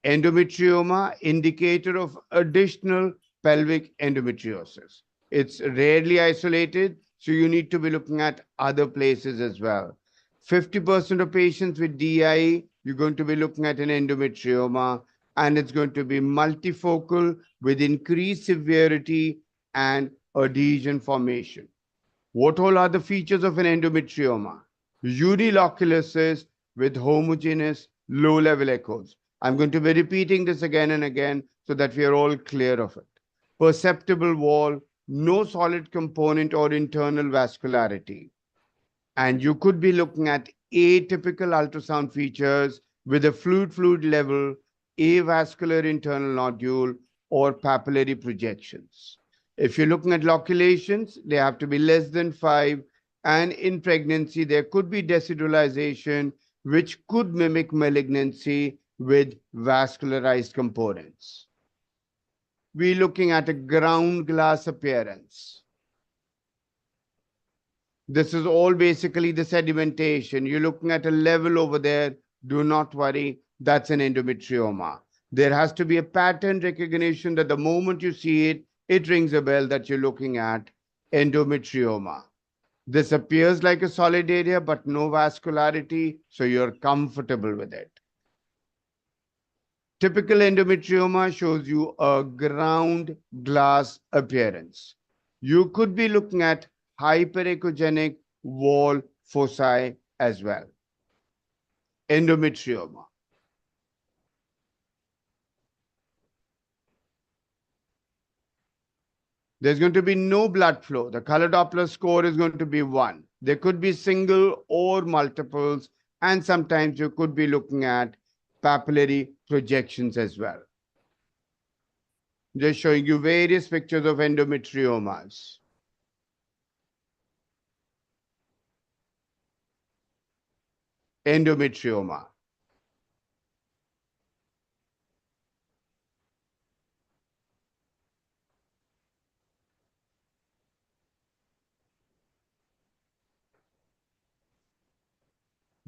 J: Endometrioma, indicator of additional pelvic endometriosis. It's rarely isolated, so you need to be looking at other places as well. 50% of patients with DIE, you're going to be looking at an endometrioma, and it's going to be multifocal with increased severity and adhesion formation. What all are the features of an endometrioma? Unilocular cyst with homogeneous low-level echoes. I'm going to be repeating this again and again so that we are all clear of it. Perceptible wall, no solid component or internal vascularity. And you could be looking at atypical ultrasound features with a fluid level, avascular internal nodule, or papillary projections. If you're looking at loculations, they have to be less than 5. And in pregnancy, there could be decidualization, which could mimic malignancy with vascularized components. We're looking at a ground glass appearance. This is all basically the sedimentation. You're looking at a level over there. Do not worry. That's an endometrioma. There has to be a pattern recognition that the moment you see it, it rings a bell that you're looking at endometrioma. This appears like a solid area, but no vascularity, so you're comfortable with it. Typical endometrioma shows you a ground glass appearance. You could be looking at hyperechogenic wall foci as well. Endometrioma. There's going to be no blood flow. The color Doppler score is going to be 1. There could be single or multiples, and sometimes you could be looking at papillary projections as well. Just showing you various pictures of endometriomas. Endometrioma.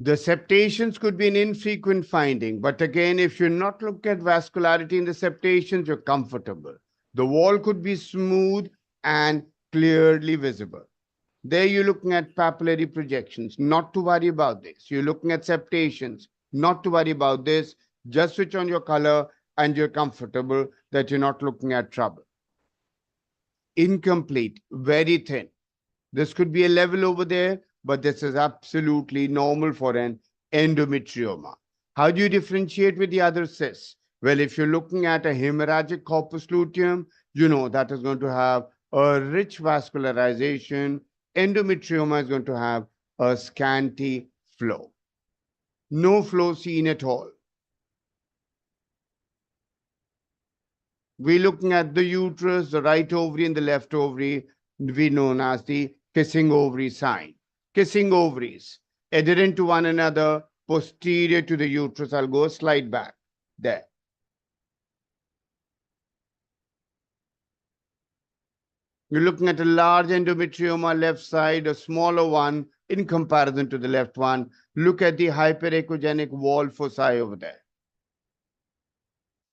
J: The septations could be an infrequent finding, but again, if you're not looking at vascularity in the septations, you're comfortable. The wall could be smooth and clearly visible. There you're looking at papillary projections, not to worry about this. You're looking at septations, not to worry about this. Just switch on your color and you're comfortable that you're not looking at trouble. Incomplete, very thin. This could be a level over there, but this is absolutely normal for an endometrioma. How do you differentiate with the other cysts? Well, if you're looking at a hemorrhagic corpus luteum, you know that is going to have a rich vascularization. Endometrioma is going to have a scanty flow. No flow seen at all. We're looking at the uterus, the right ovary and the left ovary, we known as the kissing ovary sign. Kissing ovaries, adherent to one another, posterior to the uterus. I'll go a slide back there. You're looking at a large endometrioma left side, a smaller one in comparison to the left one. Look at the hyperechogenic wall foci over there.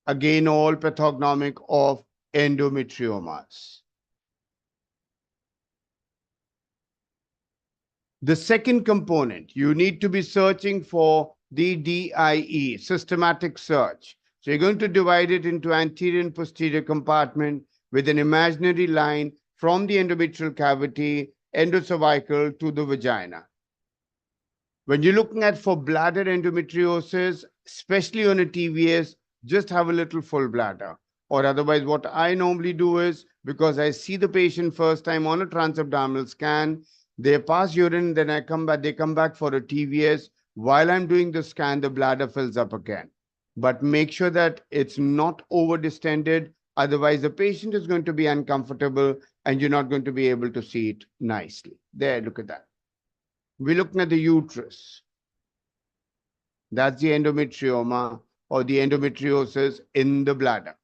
J: Again, all pathognomic of endometriomas. The second component, you need to be searching for the DIE, systematic search. So you're going to divide it into anterior and posterior compartment with an imaginary line from the endometrial cavity, endocervical to the vagina. When you're looking at for bladder endometriosis, especially on a TVS, just have a little full bladder. Or otherwise, what I normally do is, because I see the patient first time on a transabdominal scan, they pass urine, then they come back for a TVS. While I'm doing the scan, the bladder fills up again. But make sure that it's not over distended. Otherwise, the patient is going to be uncomfortable and you're not going to be able to see it nicely. There, look at that. We're looking at the uterus. That's the endometrioma or the endometriosis in the bladder.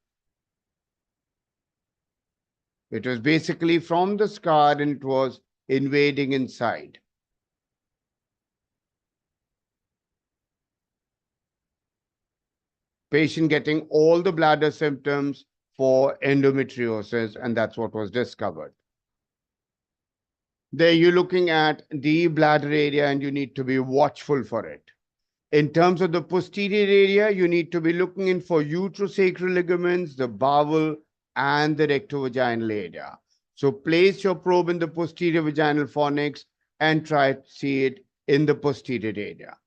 J: It was basically from the scar and it was invading inside. Patient getting all the bladder symptoms for endometriosis, and that's what was discovered. There you're looking at the bladder area and you need to be watchful for it. In terms of the posterior area, you need to be looking in for uterosacral ligaments, the bowel, and the rectovaginal area. So place your probe in the posterior vaginal fornix and try to see it in the posterior area.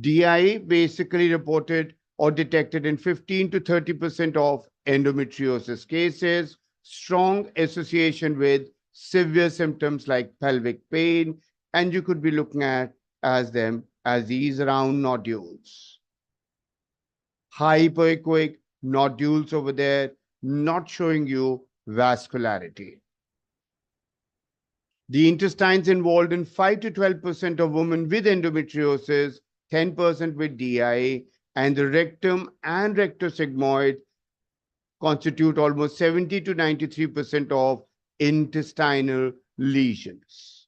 J: DIE basically reported or detected in 15 to 30% of endometriosis cases, strong association with severe symptoms like pelvic pain, and you could be looking at them as these round nodules. Hypoechoic nodules over there, not showing you vascularity. The intestines involved in 5 to 12% of women with endometriosis, 10% with DI, and the rectum and rectosigmoid constitute almost 70 to 93% of intestinal lesions.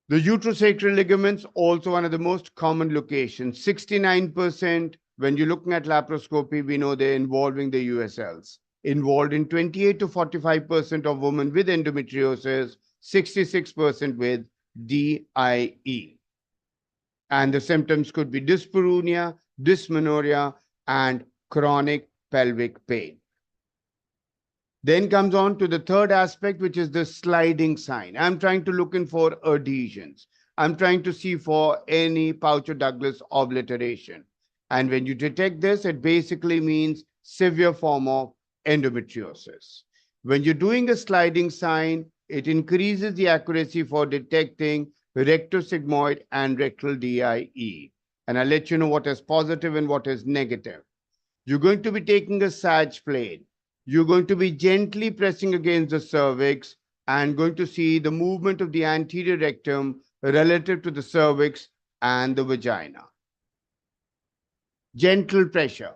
J: The uterosacral ligaments, also one of the most common locations. 69%, when you're looking at laparoscopy, we know they're involving the USLs. Involved in 28 to 45% of women with endometriosis, 66% with DIE. And the symptoms could be dyspareunia, dysmenorrhea, and chronic pelvic pain. Then comes on to the third aspect, which is the sliding sign. I'm trying to look in for adhesions. I'm trying to see for any Poucher-Douglas obliteration. And when you detect this, it basically means severe form of endometriosis. When you're doing a sliding sign, it increases the accuracy for detecting rectosigmoid and rectal DIE. And I'll let you know what is positive and what is negative. You're going to be taking a sag plate. You're going to be gently pressing against the cervix and going to see the movement of the anterior rectum relative to the cervix and the vagina. Gentle pressure.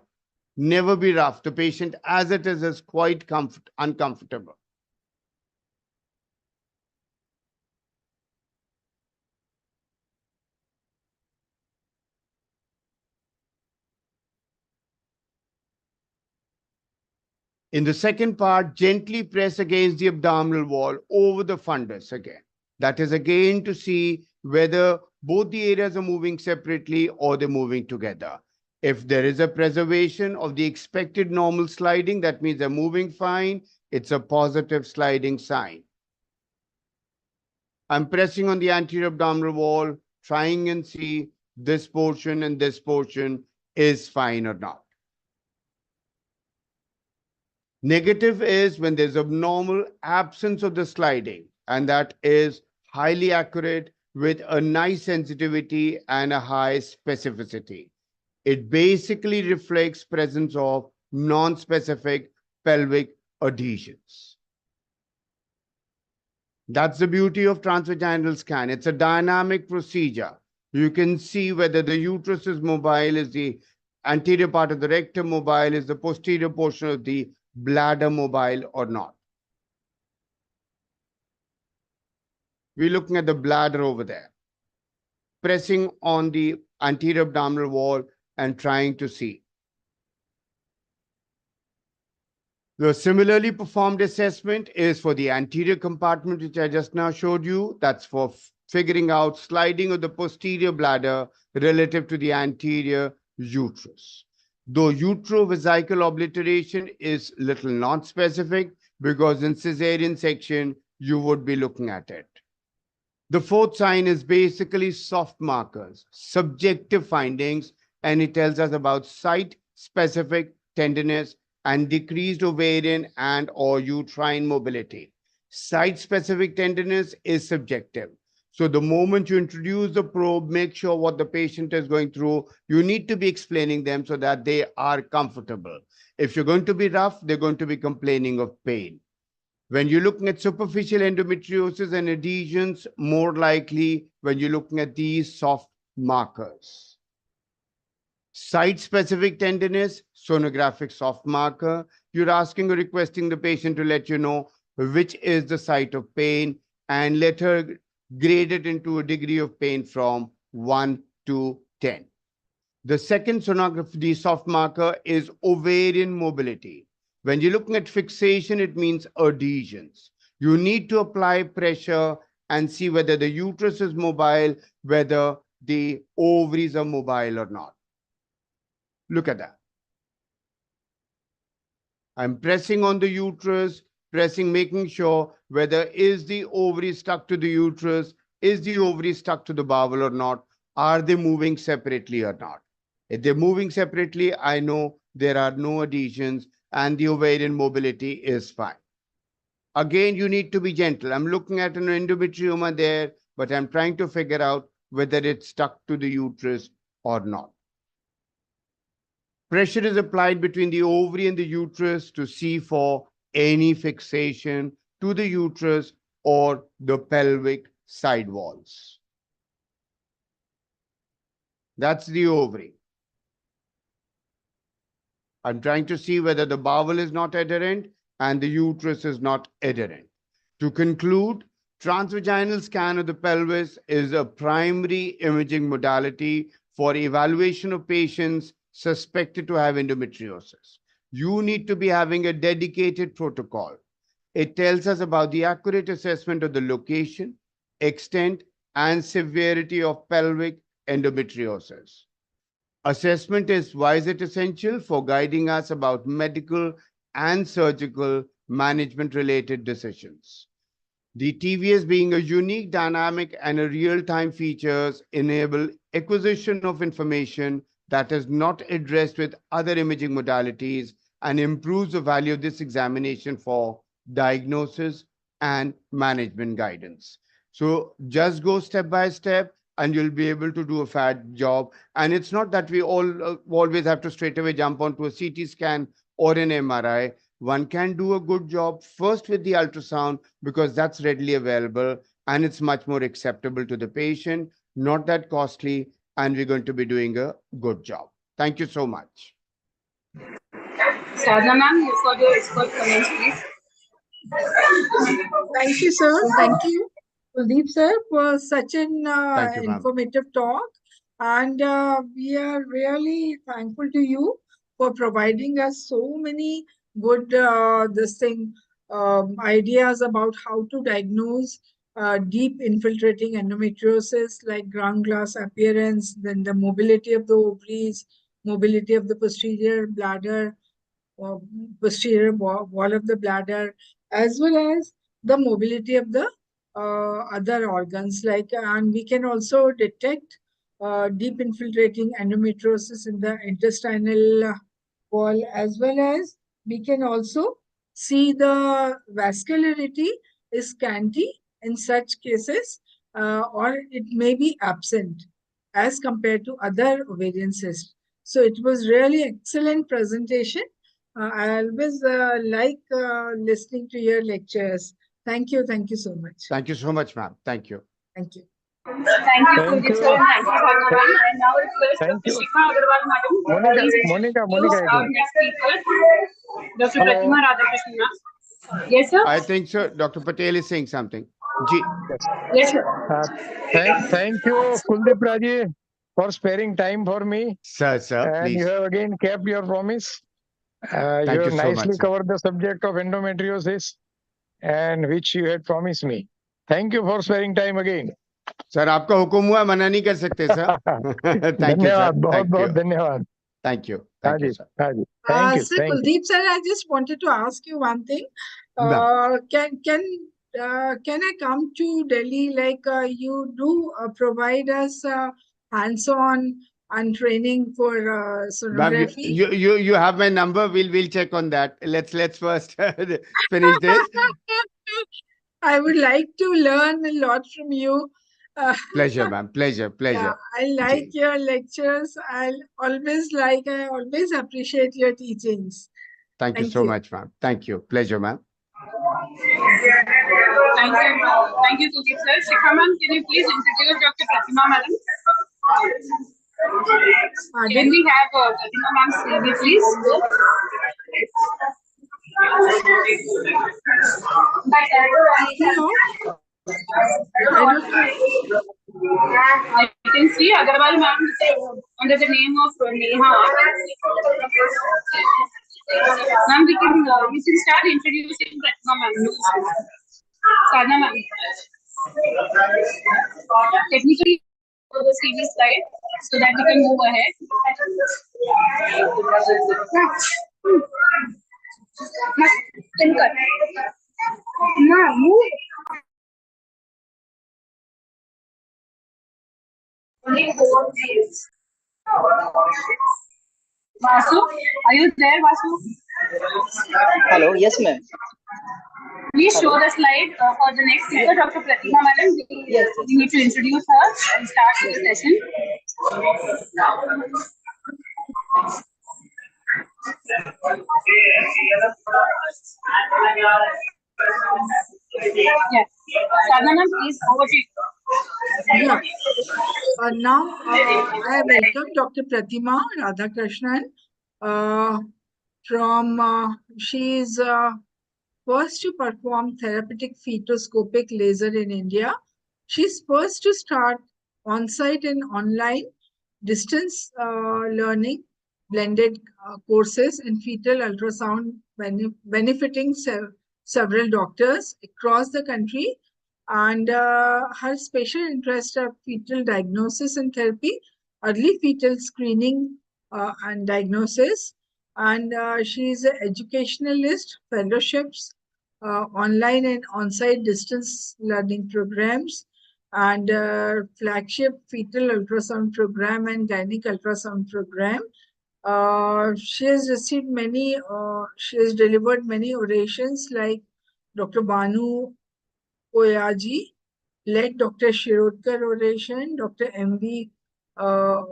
J: Never be rough. The patient, as it is quite uncomfortable. In the second part, gently press against the abdominal wall over the fundus again. That is again to see whether both the areas are moving separately or they're moving together. If there is a preservation of the expected normal sliding, that means they're moving fine. It's a positive sliding sign. I'm pressing on the anterior abdominal wall, trying and see this portion and this portion is fine or not. Negative is when there's abnormal absence of the sliding, and that is highly accurate with a nice sensitivity and a high specificity. It basically reflects presence of non-specific pelvic adhesions. That's the beauty of transvaginal scan. It's a dynamic procedure. You can see whether the uterus is mobile, is the anterior part of the rectum mobile, is the posterior portion of the bladder mobile or not. We're looking at the bladder over there, pressing on the anterior abdominal wall and trying to see. The similarly performed assessment is for the anterior compartment, which I just now showed you. That's for figuring out sliding of the posterior bladder relative to the anterior uterus. Though utero-vesical obliteration is little non-specific, because in cesarean section, you would be looking at it. The fourth sign is basically soft markers, subjective findings, and it tells us about site-specific tenderness and decreased ovarian and or uterine mobility. Site-specific tenderness is subjective. So the moment you introduce the probe, make sure what the patient is going through. You need to be explaining them so that they are comfortable. If you're going to be rough, they're going to be complaining of pain. When you're looking at superficial endometriosis and adhesions, more likely when you're looking at these soft markers. Site-specific tenderness, sonographic soft marker. You're asking or requesting the patient to let you know which is the site of pain and let her grade it into a degree of pain from 1 to 10. The second sonography, the soft marker, is ovarian mobility. When you're looking at fixation, it means adhesions. You need to apply pressure and see whether the uterus is mobile, whether the ovaries are mobile or not. Look at that. I'm pressing on the uterus, making sure whether is the ovary stuck to the uterus, is the ovary stuck to the bowel or not, are they moving separately or not. If they're moving separately, I know there are no adhesions and the ovarian mobility is fine. Again, you need to be gentle. I'm looking at an endometrioma there, but I'm trying to figure out whether it's stuck to the uterus or not. Pressure is applied between the ovary and the uterus to see for any fixation to the uterus or the pelvic side walls. That's the ovary. I'm trying to see whether the bowel is not adherent and the uterus is not adherent. To conclude, transvaginal scan of the pelvis is a primary imaging modality for evaluation of patients suspected to have endometriosis. You need to be having a dedicated protocol. It tells us about the accurate assessment of the location, extent, and severity of pelvic endometriosis. Assessment is why is it essential for guiding us about medical and surgical management related decisions. The TVS being a unique, dynamic, and a real-time features enable acquisition of information that is not addressed with other imaging modalities and improves the value of this examination for diagnosis and management guidance. So just go step by step and you'll be able to do a fat job. And it's not that we always have to straight away jump onto a CT scan or an MRI. One can do a good job first with the ultrasound because that's readily available and it's much more acceptable to the patient, not that costly, and we're going to be doing a good job. Thank you so much.
B: Sadhana ma'am, for your expert comments, please.
I: Thank you, sir. Thank you, Kuldeep sir, for such an
J: Thank you, ma'am.
I: informative talk. And we are really thankful to you for providing us so many good ideas about how to diagnose deep infiltrating endometriosis, like ground glass appearance, then the mobility of the ovaries, mobility of the posterior bladder, posterior wall of the bladder, as well as the mobility of the other organs. And we can also detect deep infiltrating endometriosis in the intestinal wall, as well as we can also see the vascularity is scanty in such cases, or it may be absent as compared to other ovarian cysts. So it was really excellent presentation. I always like listening to your lectures. Thank you so much.
J: Thank you so much, ma'am. Thank you.
I: Thank you.
B: Thank you, Kuldeep sir, and thank you, Sadhana ma'am. I now request
H: Thank
B: Dr.
H: you.
B: Shikha Agarwal madam to please
H: Monica,
B: introduce our
H: again.
B: next speaker, Dr.
H: Hello.
B: Pratima Radhakrishnan ma'am. Yes, sir?
J: I think, sir, Dr. Patel is saying something.
B: Yes, sir.
H: Thank you, Kuldeep Raji, for sparing time for me.
J: Sir,
H: And
J: please.
H: you have again kept your promise. You
J: Thank
H: have
J: you so
H: nicely
J: much, sir.
H: covered the subject of endometriosis, and which you had promised me. Thank you for sparing time again.
J: Sir, आपका हुक्म हुआ मना नहीं कर सकते sir. Thank you, sir.
H: बहुत धन्यवाद.
J: Thank you. Thank you, sir.
H: Thank you.
I: Sir Kuldeep sir, I just wanted to ask you one thing. Can I come to Delhi? Like you do provide us hands-on and training for sonography?
J: You have my number. We'll check on that. Let's first finish this.
I: I would like to learn a lot from you.
J: Pleasure, ma'am. Pleasure.
I: Yeah, I like your lectures. I always appreciate your teachings.
J: Thank you so much, ma'am. Thank you. Pleasure, ma'am.
B: Thank you, Kuldeep sir. Shikha ma'am, can you please introduce Dr. Pratima madam? Can we have Pratima ma'am's CV, please? I can see Agarwal ma'am under the name of Neha. Ma'am, you can start introducing Pratima ma'am. Sadhana ma'am. Technically, for the CV slide so that we can move ahead. Now move. Vasu, are you there, Vasu?
K: Hello, yes, ma'am.
B: Please show the slide for the next speaker, Dr. Pratima madam.
K: Yes.
B: We need to introduce her and start the session. Yes. Sadhana, please, over to you.
I: Yeah. Now, I welcome Dr. Pratima Radhakrishnan she is first to perform therapeutic fetoscopic laser in India. She's first to start on-site and online distance learning blended courses in fetal ultrasound benefiting several doctors across the country, and her special interests are fetal diagnosis and therapy, early fetal screening and diagnosis, and she is an educationalist, fellowships, online and on-site distance learning programs, and flagship fetal ultrasound program and gynec ultrasound program. She has received she has delivered many orations like Dr. Banu Oyaji led Dr. Shirodkar oration, Dr. M.V. Uh,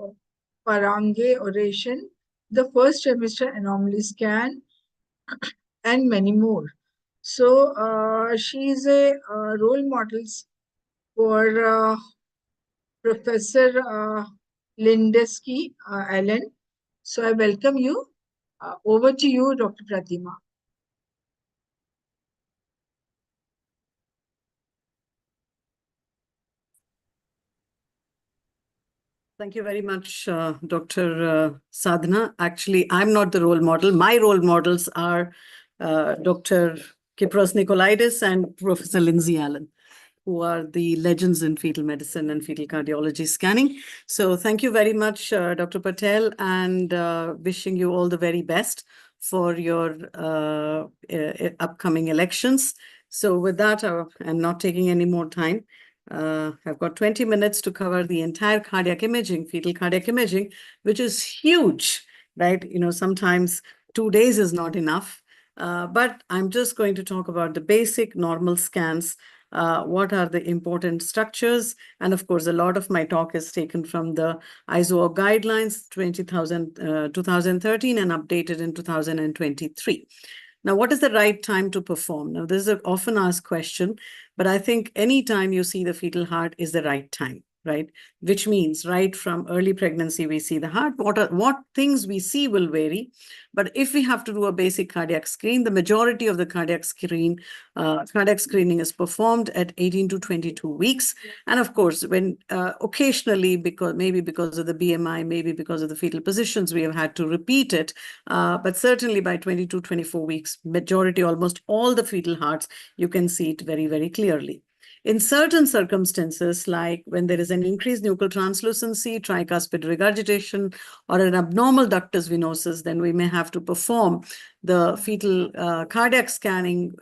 I: Parange oration, the first trimester anomaly scan, and many more. So she is a role model for Professor Lindeski Allen. So I welcome you. Over to you, Dr. Pratima.
L: Thank you very much, Dr. Sadhana. Actually, I'm not the role model. My role models are Dr. Kipros Nicolaitis and Professor Lindsay Allen, who are the legends in fetal medicine and fetal cardiology scanning. So thank you very much, Dr. Patel, and wishing you all the very best for your upcoming elections. So with that, I'm not taking any more time. I've got 20 minutes to cover the entire cardiac imaging, fetal cardiac imaging, which is huge, right? You know, sometimes 2 days is not enough. But I'm just going to talk about the basic normal scans. What are the important structures? And of course, a lot of my talk is taken from the ISO guidelines 2013 and updated in 2023. Now, what is the right time to perform? Now, this is an often asked question, but I think any time you see the fetal heart is the right time, right? Which means right from early pregnancy, we see the heart. What things we see will vary. But if we have to do a basic cardiac screen, the majority of the cardiac screening is performed at 18 to 22 weeks. And of course, when occasionally, maybe because of the BMI, maybe because of the fetal positions, we have had to repeat it. But certainly by 22, 24 weeks, majority, almost all the fetal hearts, you can see it very, very clearly. In certain circumstances, like when there is an increased nuchal translucency, tricuspid regurgitation, or an abnormal ductus venosus, then we may have to perform the fetal cardiac scanning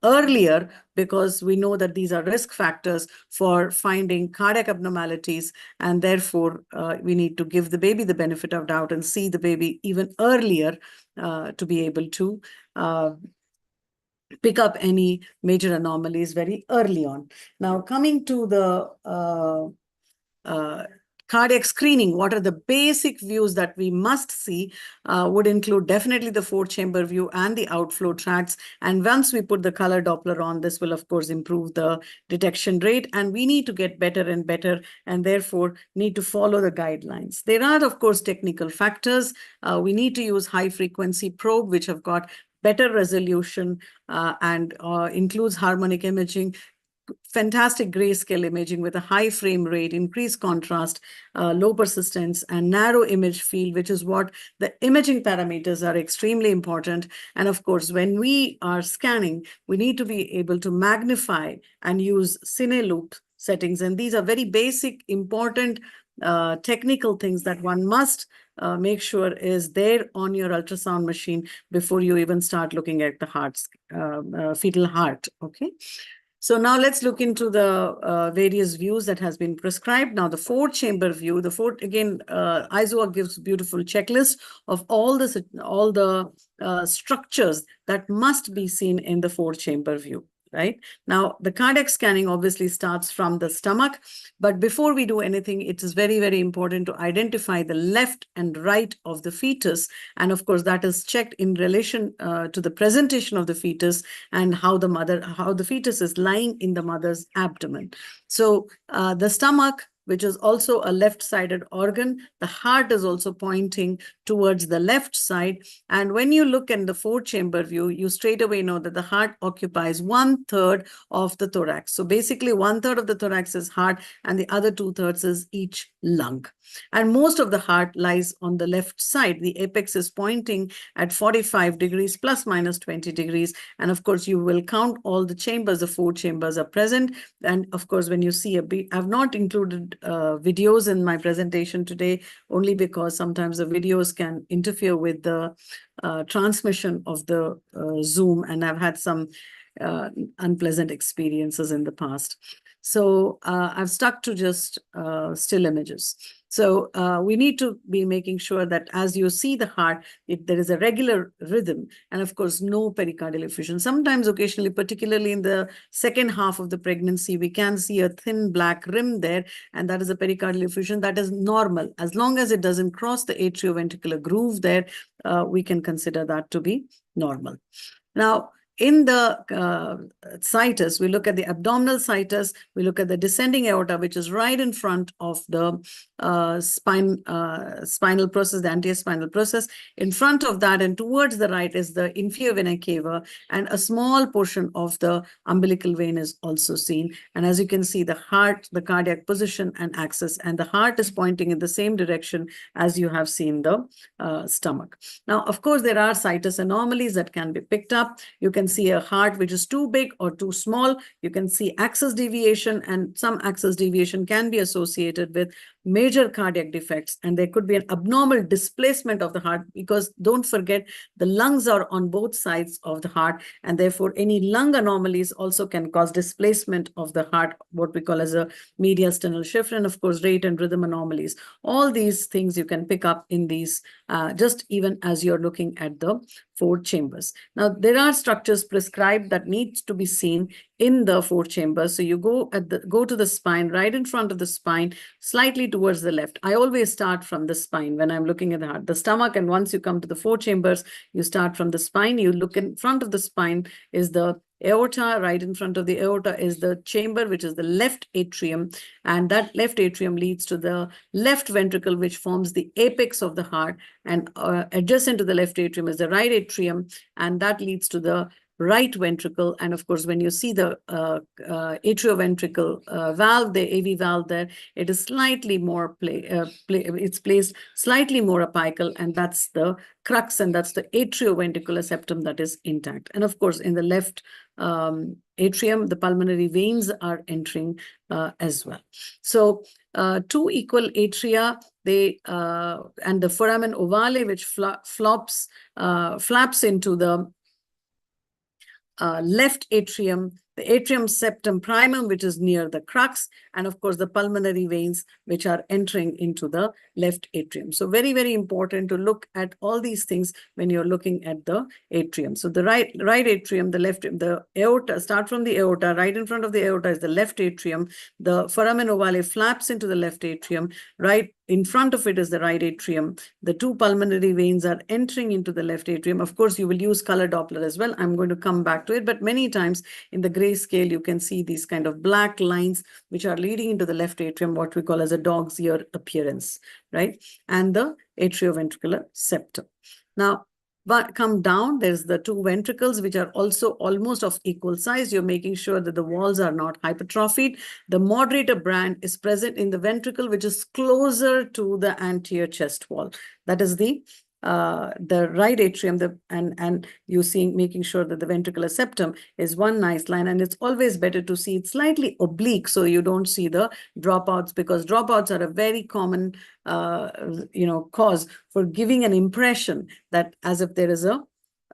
L: earlier, because we know that these are risk factors for finding cardiac abnormalities, and therefore we need to give the baby the benefit of doubt and see the baby even earlier to be able to pick up any major anomalies very early on. Now, coming to the cardiac screening, what are the basic views that we must see would include definitely the 4-chamber view and the outflow tracts. And once we put the color Doppler on, this will, of course, improve the detection rate. And we need to get better and better, and therefore need to follow the guidelines. There are, of course, technical factors. We need to use high-frequency probe, which have got better resolution and includes harmonic imaging, fantastic grayscale imaging with a high frame rate, increased contrast, low persistence, and narrow image field, which is what the imaging parameters are extremely important. And of course, when we are scanning, we need to be able to magnify and use cine loop settings. And these are very basic, important technical things that one must make sure is there on your ultrasound machine before you even start looking at the fetal heart, okay? So now let's look into the various views that has been prescribed. Now the 4-chamber view, ISO gives beautiful checklist of all the structures that must be seen in the 4-chamber view. right? Now, the cardiac scanning obviously starts from the stomach, but before we do anything, it is very, very important to identify the left and right of the fetus. And of course, that is checked in relation to the presentation of the fetus and how the fetus is lying in the mother's abdomen. So the stomach, which is also a left-sided organ, the heart is also pointing towards the left side. And when you look in the four-chamber view, you straight away know that the heart occupies 1/3 of the thorax. So basically 1/3 of the thorax is heart and the other 2/3 is each lung. And most of the heart lies on the left side. The apex is pointing at 45 degrees plus minus 20 degrees. And of course, you will count all the chambers, the four chambers are present. And of course, when you see I've not included videos in my presentation today, only because sometimes the videos can interfere with the transmission of the Zoom. And I've had some unpleasant experiences in the past. So I've stuck to just still images. So we need to be making sure that as you see the heart, there is a regular rhythm and of course, no pericardial effusion. Sometimes occasionally, particularly in the second half of the pregnancy, we can see a thin black rim there, and that is a pericardial effusion. That is normal. As long as it doesn't cross the atrioventricular groove there, we can consider that to be normal. Now, in the situs, we look at the abdominal situs, we look at the descending aorta, which is right in front of the spinal process, the anterospinal process. In front of that and towards the right is the inferior vena cava, and a small portion of the umbilical vein is also seen. And as you can see, the heart, the cardiac position and axis, and the heart is pointing in the same direction as you have seen the stomach. Now, of course, there are situs anomalies that can be picked up. You can see a heart which is too big or too small. You can see axis deviation, and some axis deviation can be associated with major cardiac defects, and there could be an abnormal displacement of the heart, because don't forget the lungs are on both sides of the heart, and therefore any lung anomalies also can cause displacement of the heart, what we call as a medial sternal shift, and of course rate and rhythm anomalies. All these things you can pick up in these just even as you're looking at the four chambers. Now, there are structures prescribed that needs to be seen in the four chambers. So you go to the spine, right in front of the spine, slightly towards the left. I always start from the spine when I'm looking at the heart, the stomach, and once you come to the four chambers, you start from the spine. You look in front of the spine is the aorta. Right in front of the aorta is the chamber, which is the left atrium, and that left atrium leads to the left ventricle, which forms the apex of the heart, and adjacent to the left atrium is the right atrium, and that leads to the right ventricle. And of course, when you see the atrioventricle valve, the AV valve there, it is slightly more it's placed slightly more apical, and that's the crux, and that's the atrioventricular septum that is intact. And of course, in the left atrium, the pulmonary veins are entering as well. So two equal atria, and the foramen ovale, which flaps into the left atrium, the atrium septum primum, which is near the crux, and of course the pulmonary veins, which are entering into the left atrium. So very, very important to look at all these things when you're looking at the atrium. So the right atrium, the aorta, start from the aorta. Right in front of the aorta is the left atrium. The foramen ovale flaps into the left atrium. Right in front of it is the right atrium. The two pulmonary veins are entering into the left atrium. Of course, you will use color Doppler as well. I'm going to come back to it, but many times in the grayscale, you can see these kind of black lines which are leading into the left atrium, what we call as a dog's ear appearance, right? And the atrioventricular septum. Now, but come down, there's the two ventricles, which are also almost of equal size. You're making sure that the walls are not hypertrophied. The moderator band is present in the ventricle, which is closer to the anterior chest wall. That is the right atrium, and you see, making sure that the ventricular septum is one nice line, and it's always better to see it slightly oblique so you don't see the dropouts, because dropouts are a very common cause for giving an impression that as if there is a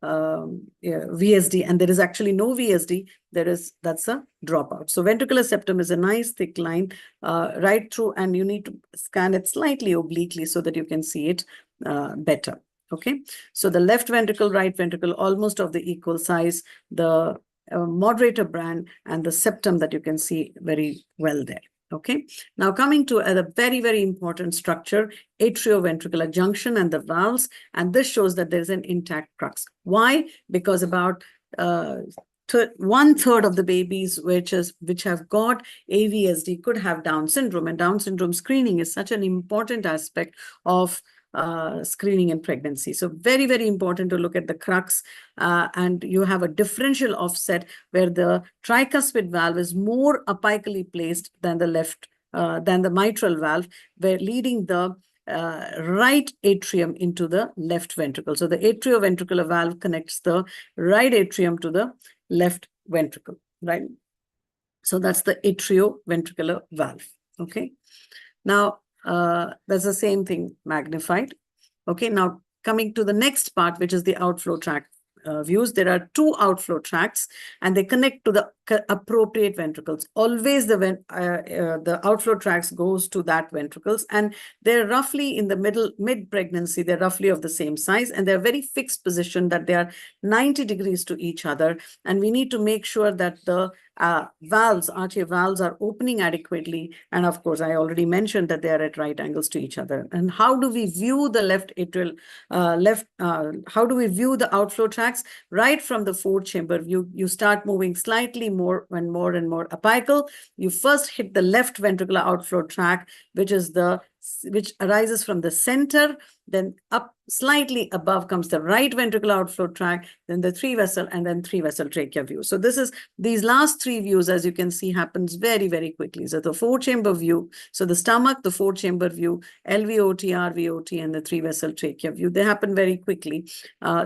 L: VSD, and there is actually no VSD. That's a dropout. So ventricular septum is a nice thick line right through, and you need to scan it slightly obliquely so that you can see it better. Okay, so the left ventricle, right ventricle, almost of the equal size. The moderator band and the septum that you can see very well there. Okay, now coming to a very, very important structure, atrioventricular junction and the valves, and this shows that there is an intact crux. Why? Because about 1/3 of the babies which have got AVSD could have Down syndrome, and Down syndrome screening is such an important aspect of screening in pregnancy. So very, very important to look at the crux, and you have a differential offset where the tricuspid valve is more apically placed than the than the mitral valve, where leading the right atrium into the left ventricle. So the atrioventricular valve connects the right atrium to the left ventricle, right? So that's the atrioventricular valve, okay? Now, that's the same thing magnified. Okay, now coming to the next part, which is the outflow tract views. There are 2 outflow tracts and they connect to the appropriate ventricles. Always the outflow tracts goes to that ventricles, and they're roughly in the mid-pregnancy, they're roughly of the same size, and they're very fixed position that they are 90 degrees to each other. And we need to make sure that the valves, arterial valves, are opening adequately. And of course, I already mentioned that they are at right angles to each other. And how do we view the left atrial, how do we view the outflow tracts? Right from the 4th chamber view, you start moving slightly more and more apical. You first hit the left ventricular outflow tract, which arises from the center, then up slightly above comes the right ventricular outflow tract, then the 3-vessel, and then 3-vessel trachea view. So these last 3 views, as you can see, happens very, very quickly. So the 4-chamber view, so the stomach, the 4-chamber view, LVOT, RVOT, and the 3-vessel trachea view, they happen very quickly.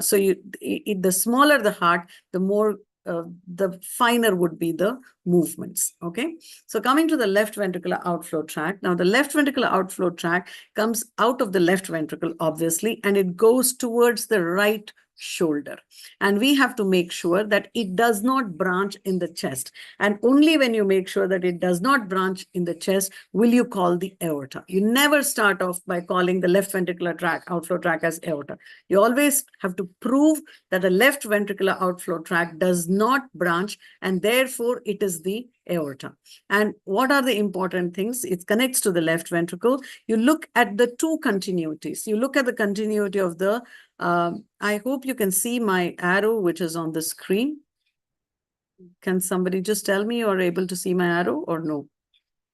L: So the smaller the heart, the more the finer would be the movements. Okay, so coming to the left ventricular outflow tract. Now the left ventricular outflow tract comes out of the left ventricle, obviously, and it goes towards the right shoulder, and we have to make sure that it does not branch in the chest. And only when you make sure that it does not branch in the chest will you call the aorta. You never start off by calling the left ventricular tract, outflow tract, as aorta. You always have to prove that the left ventricular outflow tract does not branch, and therefore it is the aorta. And what are the important things? It connects to the left ventricle. You look at the 2 continuities. You look at the continuity of the I hope you can see my arrow, which is on the screen. Can somebody just tell me you're able to see my arrow or no?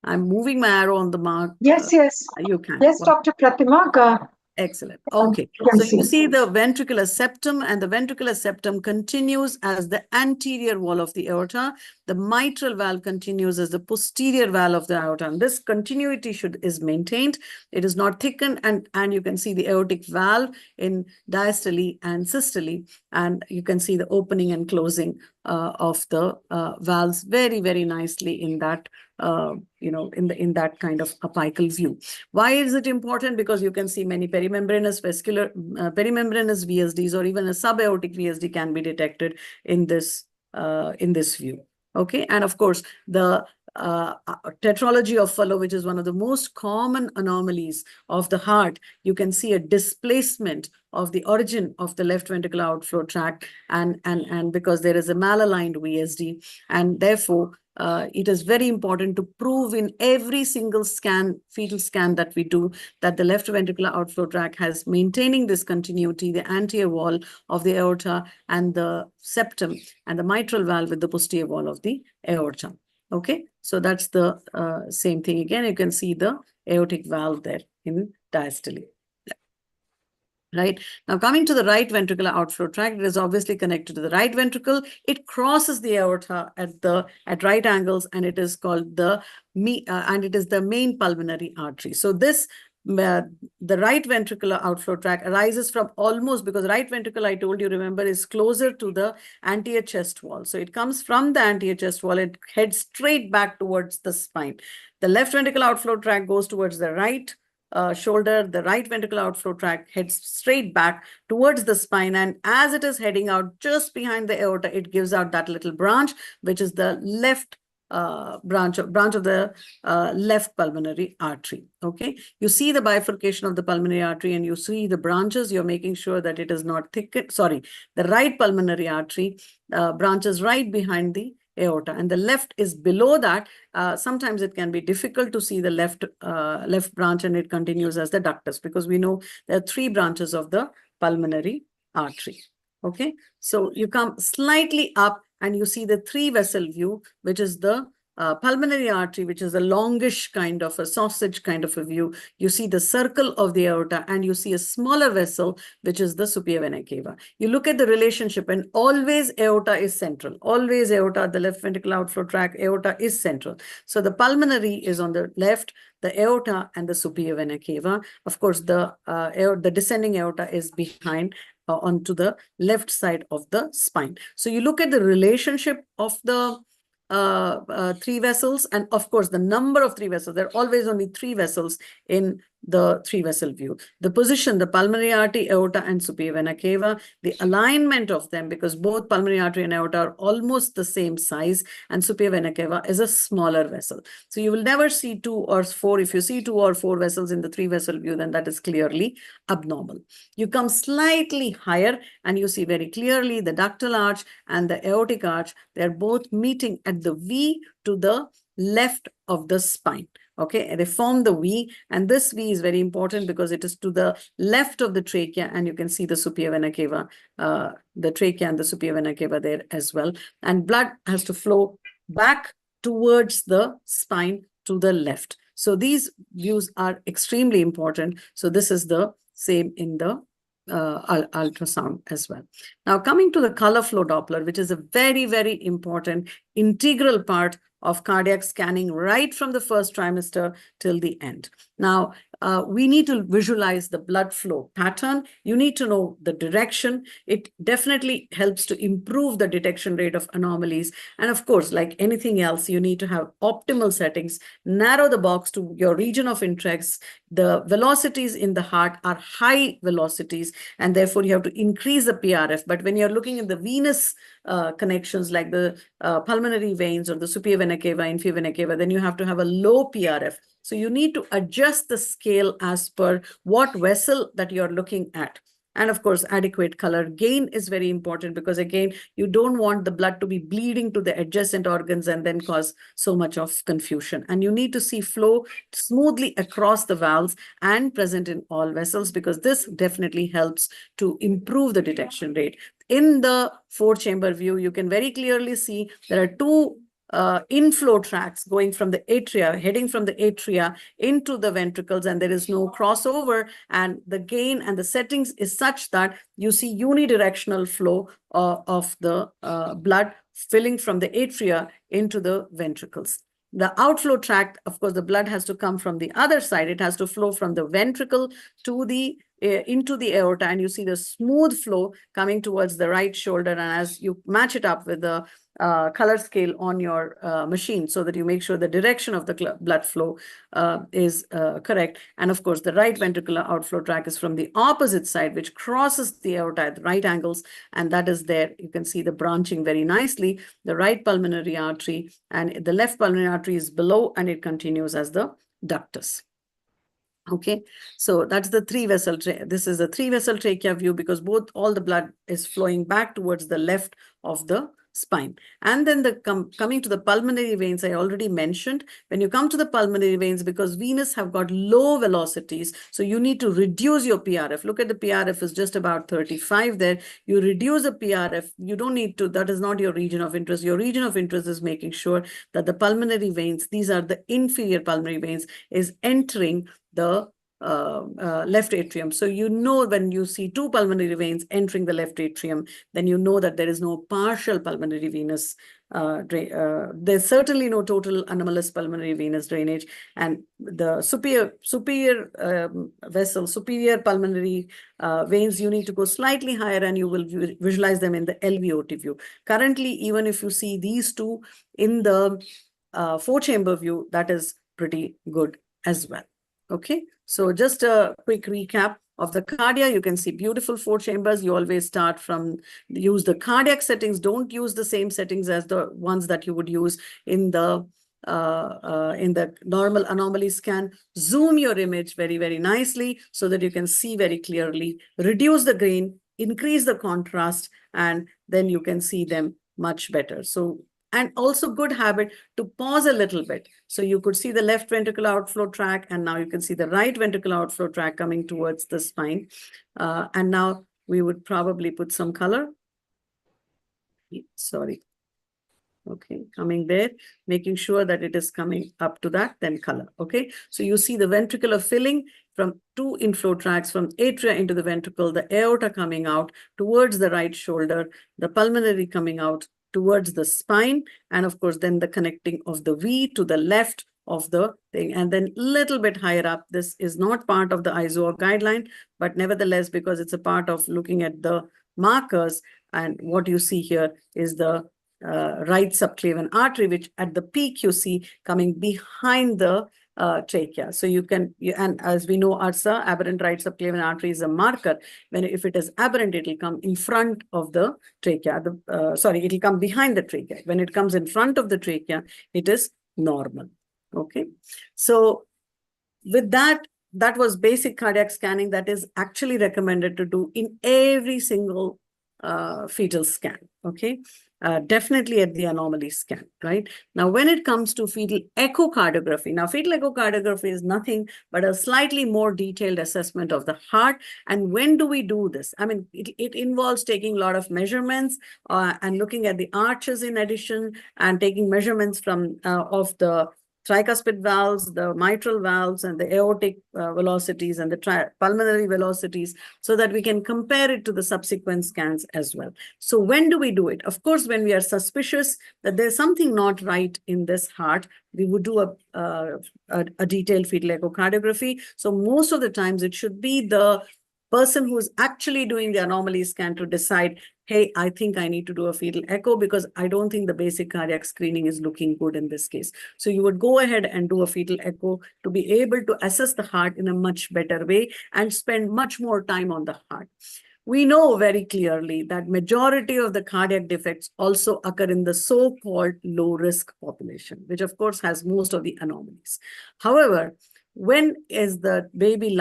L: I'm moving my arrow on the mark.
F: Yes, yes.
L: You can.
F: Yes, Dr. Pratima.
L: Excellent. Okay. So you see the ventricular septum, and the ventricular septum continues as the anterior wall of the aorta. The mitral valve continues as the posterior valve of the aorta. And this continuity is maintained. It is not thickened. And you can see the aortic valve in diastole and systole. And you can see the opening and closing of the valves very, very nicely in that in that kind of apical view. Why is it important? Because you can see many perimembranous perimembranous VSDs or even a subaortic VSD can be detected in this view. Okay, and of course the tetralogy of Fallot, which is one of the most common anomalies of the heart, you can see a displacement of the origin of the left ventricular outflow tract, and because there is a malaligned VSD, and therefore it is very important to prove in every single fetal scan that we do, that the left ventricular outflow tract has maintaining this continuity, the anterior wall of the aorta and the septum, and the mitral valve with the posterior wall of the aorta. Okay, so that's the same thing. Again, you can see the aortic valve there in diastole. Right. Now, coming to the right ventricular outflow tract, it is obviously connected to the right ventricle. It crosses the aorta at right angles, and it is called the main pulmonary artery. So this the right ventricular outflow tract arises from almost, because right ventricle, I told you, remember, is closer to the anterior chest wall. So it comes from the anterior chest wall, it heads straight back towards the spine. The left ventricular outflow tract goes towards the right shoulder. The right ventricular outflow tract heads straight back towards the spine, and as it is heading out just behind the aorta, it gives out that little branch, which is the left branch of the left pulmonary artery. Okay, you see the bifurcation of the pulmonary artery and you see the branches. You're making sure that it is not thick. Sorry, the right pulmonary artery branches right behind the aorta, and the left is below that. Sometimes it can be difficult to see the left branch, and it continues as the ductus, because we know there are 3 branches of the pulmonary artery. Okay, so you come slightly up and you see the 3 vessel view, which is the pulmonary artery, which is a longish kind of a sausage kind of a view. You see the circle of the aorta, and you see a smaller vessel, which is the superior vena cava. You look at the relationship, and always aorta is central. Always aorta, the left ventricular outflow tract, aorta is central. So the pulmonary is on the left, the aorta and the superior vena cava. Of course, the descending aorta is behind, onto the left side of the spine. So you look at the relationship of the 3 vessels, and of course the number of 3 vessels. There are always only 3 vessels in the 3 vessel view. The position, the pulmonary artery, aorta and superior vena cava, the alignment of them, because both pulmonary artery and aorta are almost the same size, and superior vena cava is a smaller vessel. So you will never see 2 or 4. If you see 2 or 4 vessels in the 3 vessel view, then that is clearly abnormal. You come slightly higher and you see very clearly the ductal arch and the aortic arch. They're both meeting at the V to the left of the spine. Okay, they form the V, and this V is very important because it is to the left of the trachea, and you can see the superior vena cava, the trachea and the superior vena cava there as well. And blood has to flow back towards the spine to the left. So these views are extremely important. So this is the same in the ultrasound as well. Now coming to the color flow Doppler, which is a very, very important integral part of cardiac scanning right from the first trimester till the end. Now, we need to visualize the blood flow pattern. You need to know the direction. It definitely helps to improve the detection rate of anomalies. And of course, like anything else, you need to have optimal settings, narrow the box to your region of interest. The velocities in the heart are high velocities, and therefore you have to increase the PRF. But when you're looking at the venous connections like the pulmonary veins or the superior vena cava, inferior vena cava, then you have to have a low PRF. So you need to adjust the scale as per what vessel that you're looking at. And of course, adequate color gain is very important, because again, you don't want the blood to be bleeding to the adjacent organs and then cause so much of confusion. And you need to see flow smoothly across the valves and present in all vessels, because this definitely helps to improve the detection rate. In the 4-chamber view, you can very clearly see there are 2 inflow tracts going from the atria, heading from the atria into the ventricles, and there is no crossover, and the gain and the settings is such that you see unidirectional flow of the blood filling from the atria into the ventricles. The outflow tract, of course, the blood has to come from the other side. It has to flow from the ventricle to the into the aorta, and you see the smooth flow coming towards the right shoulder. And as you match it up with the color scale on your machine, so that you make sure the direction of the blood flow is correct. And of course, the right ventricular outflow tract is from the opposite side, which crosses the aorta at right angles, and that is there. You can see the branching very nicely. The right pulmonary artery and the left pulmonary artery is below, and it continues as the ductus. Okay, so that's the 3-vessel. This is the 3-vessel trachea view, because all the blood is flowing back towards the left of the spine. And then coming to the pulmonary veins, I already mentioned, when you come to the pulmonary veins, because venous have got low velocities, so you need to reduce your PRF. Look at the PRF is just about 35 there. You reduce the PRF. You don't need to, that is not your region of interest. Your region of interest is making sure that the pulmonary veins, these are the inferior pulmonary veins, is entering the left atrium. So you know, when you see 2 pulmonary veins entering the left atrium, then you know that there is no partial pulmonary venous there's certainly no total anomalous pulmonary venous drainage. And the superior vessel, superior pulmonary veins, you need to go slightly higher, and you will visualize them in the LVOT view. Currently, even if you see these 2 in the 4-chamber view, that is pretty good as well. Okay, so just a quick recap of the cardia. You can see beautiful 4 chambers. You always start from, use the cardiac settings. Don't use the same settings as the ones that you would use in the normal anomaly scan. Zoom your image very, very nicely so that you can see very clearly. Reduce the grain, increase the contrast, and then you can see them much better. So, and also good habit to pause a little bit. So you could see the left ventricular outflow tract, and now you can see the right ventricular outflow tract coming towards the spine. And now we would probably put some color. Sorry. Okay, coming there, making sure that it is coming up to that, then color. Okay, so you see the ventricular filling from 2 inflow tracts from atria into the ventricle, the aorta coming out towards the right shoulder, the pulmonary coming out towards the spine, and of course, then the connecting of the V to the left of the thing. And then a little bit higher up, this is not part of the ISO guideline, but nevertheless, because it's a part of looking at the markers, and what you see here is the right subclavian artery, which at the peak you see coming behind the trachea. So you can, and as we know, ARSA, aberrant right subclavian artery, is a marker. When if it is aberrant, it will come in front of the trachea. It will come behind the trachea. When it comes in front of the trachea, it is normal. Okay. So with that, that was basic cardiac scanning that is actually recommended to do in every single fetal scan. Okay. Definitely at the anomaly scan, right? Now, when it comes to fetal echocardiography, now fetal echocardiography is nothing but a slightly more detailed assessment of the heart. And when do we do this? I mean, it involves taking a lot of measurements and looking at the arches in addition, and taking measurements from of the tricuspid valves, the mitral valves, and the aortic velocities and the pulmonary velocities, so that we can compare it to the subsequent scans as well. So when do we do it? Of course, when we are suspicious that there's something not right in this heart, we would do a detailed fetal echocardiography. So most of the times it should be the person who is actually doing the anomaly scan to decide, hey, I think I need to do a fetal echo because I don't think the basic cardiac screening is looking good in this case. So you would go ahead and do a fetal echo to be able to assess the heart in a much better way and spend much more time on the heart. We know very clearly that majority of the cardiac defects also occur in the so-called low-risk population, which of course has most of the anomalies. However, when is the baby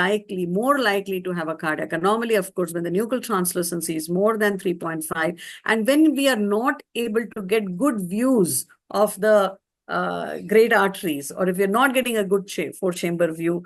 L: more likely to have a cardiac anomaly? Of course, when the nuchal translucency is more than 3.5, and when we are not able to get good views of the great arteries, or if you're not getting a good 4-chamber view,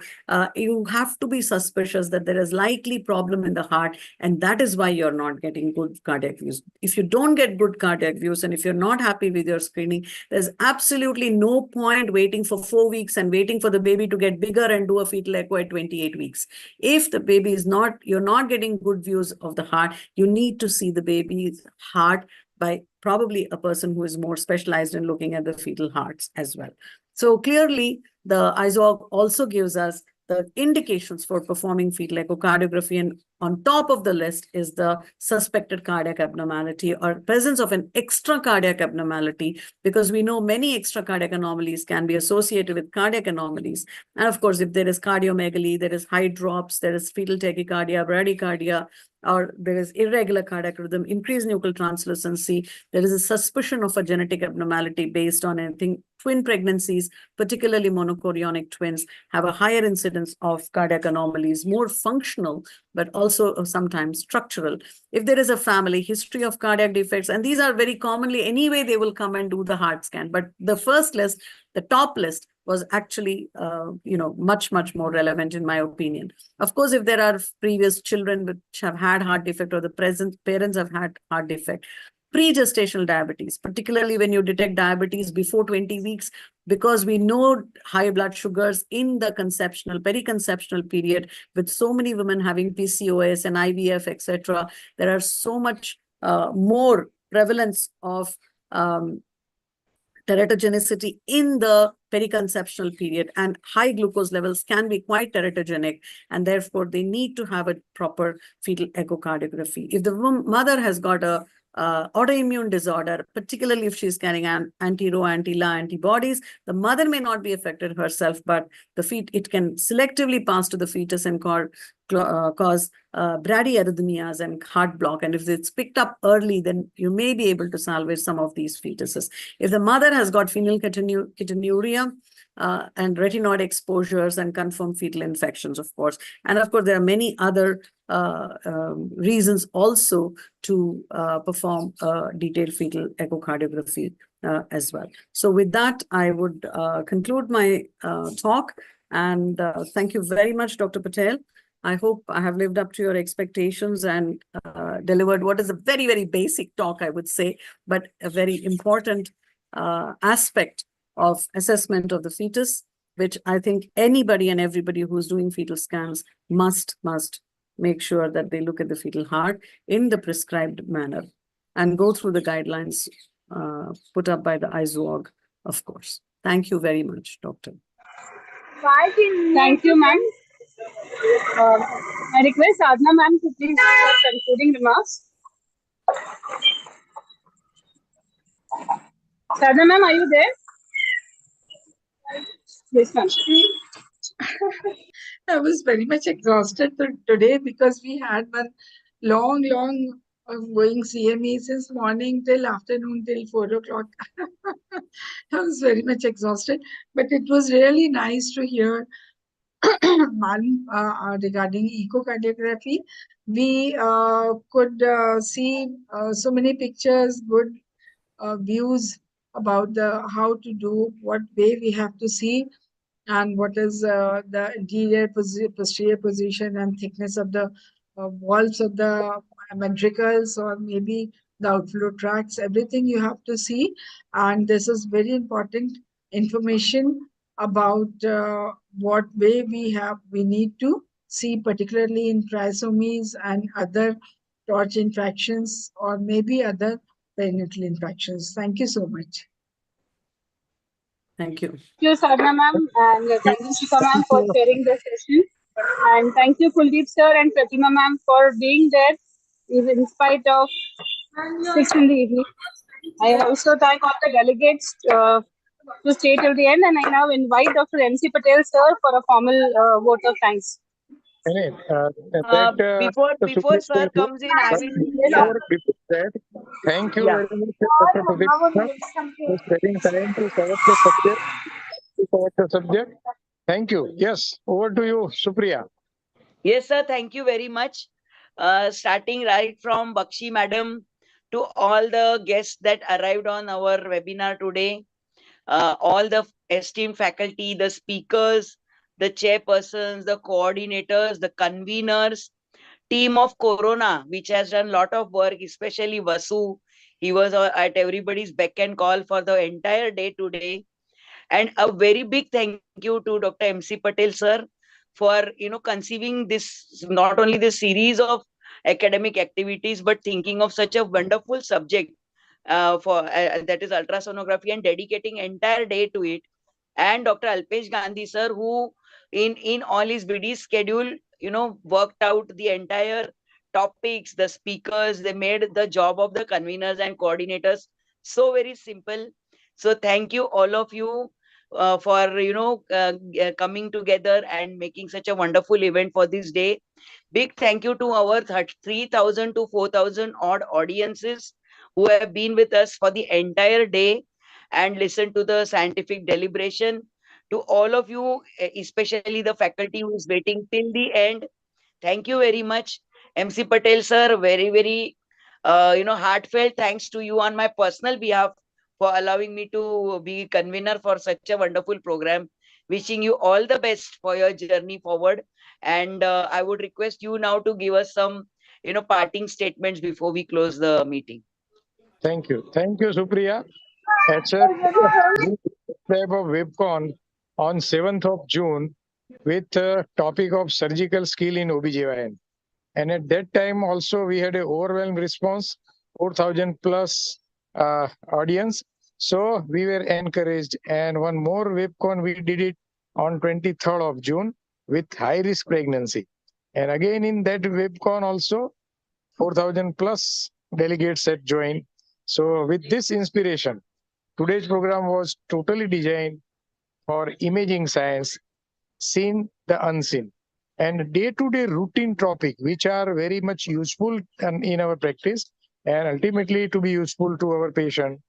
L: you have to be suspicious that there is likely problem in the heart, and that is why you're not getting good cardiac views. If you don't get good cardiac views, and if you're not happy with your screening, there's absolutely no point waiting for 4 weeks and waiting for the baby to get bigger and do a fetal echo at 28 weeks. If the baby is not, you're not getting good views of the heart, you need to see the baby's heart by probably a person who is more specialized in looking at the fetal hearts as well. So clearly, the ISO also gives us the indications for performing fetal echocardiography, and on top of the list is the suspected cardiac abnormality or presence of an extra cardiac abnormality, because we know many extra cardiac anomalies can be associated with cardiac anomalies. And of course, if there is cardiomegaly, there is high drops, there is fetal tachycardia, bradycardia, or there is irregular cardiac rhythm, increased nuchal translucency, there is a suspicion of a genetic abnormality based on anything. Twin pregnancies, particularly monochorionic twins, have a higher incidence of cardiac anomalies, more functional, but also sometimes structural. If there is a family history of cardiac defects, and these are very commonly, anyway, they will come and do the heart scan. But the first list, the top list, was actually, much, much more relevant in my opinion. Of course, if there are previous children which have had heart defect, or the present parents have had heart defect, pre-gestational diabetes, particularly when you detect diabetes before 20 weeks, because we know high blood sugars in the periconceptional period, with so many women having PCOS and IVF, etc., there are so much more prevalence of teratogenicity in the periconceptional period, and high glucose levels can be quite teratogenic, and therefore they need to have a proper fetal echocardiography. If the mother has got a autoimmune disorder, particularly if she's carrying anti-Ro, anti-La antibodies, the mother may not be affected herself, but it can selectively pass to the fetus and cause bradyarrhythmias and heart block. And if it's picked up early, then you may be able to salvage some of these fetuses. If the mother has got phenylketonuria, and retinoid exposures and confirmed fetal infections, of course. And of course, there are many other reasons also to perform detailed fetal echocardiography as well. So with that, I would conclude my talk. And thank you very much, Dr. Patel. I hope I have lived up to your expectations and delivered what is a very, very basic talk, I would say, but a very important aspect of assessment of the fetus, which I think anybody and everybody who's doing fetal scans must make sure that they look at the fetal heart in the prescribed manner and go through the guidelines put up by the ISOOG, of course. Thank you very much, Doctor.
B: Thank you, ma'am. I request Sadhana ma'am to please give her concluding remarks. Sadhana ma'am, are you there? Yes, ma'am.
I: I was very much exhausted today because we had one long going CME since morning till afternoon till 4 o'clock. I was very much exhausted, but it was really nice to hear regarding echocardiography. We could see so many pictures, good views about how to do, what way we have to see, and what is the anterior posterior position and thickness of the walls of the ventricles, or maybe the outflow tracts. Everything you have to see, and this is very important information about what way we need to see, particularly in trisomies and other torch infections, or maybe other perinatal infections. Thank you so much.
L: Thank you.
B: Thank you, Sadhana ma'am, and thank you, Shika ma'am, for sharing the session. And thank you, Kuldeep sir and Pratima ma'am, for being there, even in spite of 6 in the evening. I also thank all the delegates to stay till the end, and I now invite Dr. MC Patel sir for a formal vote of thanks.
A: Before sir comes in, I will.
H: Before that, thank you very much, Dr. Pradeep, for spending time to cover the subject. Thank you. Yes, over to you, Supriya.
A: Yes, sir. Thank you very much. Starting right from Bakshi madam to all the guests that arrived on our webinar today, all the esteemed faculty, the speakers, the chairpersons, the coordinators, the conveners, team of Corona, which has done a lot of work, especially Vasu. He was at everybody's beck and call for the entire day today. And a very big thank you to Dr. MC Patel sir for conceiving this, not only this series of academic activities, but thinking of such a wonderful subject for that is ultrasonography, and dedicating entire day to it. And Dr. Alpesh Gandhi sir, who in all his busy schedule worked out the entire topics, the speakers. They made the job of the conveners and coordinators so very simple. So thank you all of you for coming together and making such a wonderful event for this day. Big thank you to our 3,000 to 4,000 odd audiences who have been with us for the entire day and listened to the scientific deliberation. To all of you, especially the faculty who is waiting till the end, thank you very much. MC Patel sir, very, very heartfelt thanks to you on my personal behalf for allowing me to be convener for such a wonderful program. Wishing you all the best for your journey forward. And I would request you now to give us some parting statements before we close the meeting.
H: Thank you. Thank you, Supriya. At a type of webcon on 7th of June with a topic of surgical skill in OB-GYN. And at that time also we had an overwhelming response, 4,000 plus audience. So we were encouraged. And one more webcon, we did it on 23rd of June with high risk pregnancy. And again in that webcon also, 4,000 plus delegates had joined. So with this inspiration, today's program was totally designed for imaging science, seen the unseen, and day-to-day routine topic, which are very much useful in our practice and ultimately to be useful to our patient.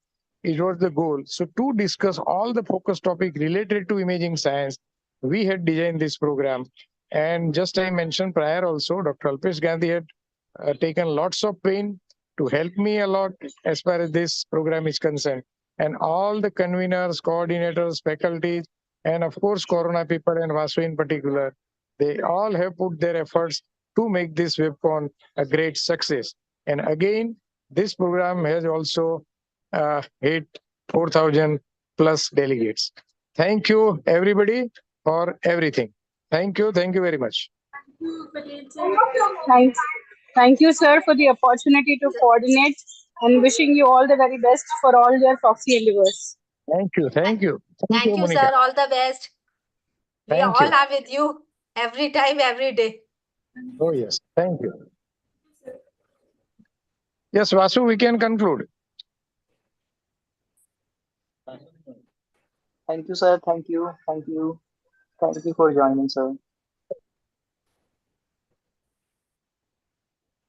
H: It was the goal. So to discuss all the focus topic related to imaging science, we had designed this program. And just I mentioned prior also, Dr. Alpesh Gandhi had taken lots of pain to help me a lot as far as this program is concerned. And all the conveners, coordinators, faculties, and of course, Corona people and Vasu in particular, they all have put their efforts to make this WebCon a great success. And again, this program has also hit 4,000 plus delegates. Thank you, everybody, for everything. Thank you. Thank you very much.
B: Thanks. Thank you, sir, for the opportunity to coordinate and wishing you all the very best for all your proxy endeavors.
H: Thank you. Thank you.
C: Thank you,
H: Monica.
C: sir. All the best. We
H: Thank
C: all
H: you.
C: are with you every time, every day.
H: Oh, yes. Thank you. Yes, Vasu, we can conclude.
K: Thank you, sir. Thank you. Thank you. Thank you for joining, sir.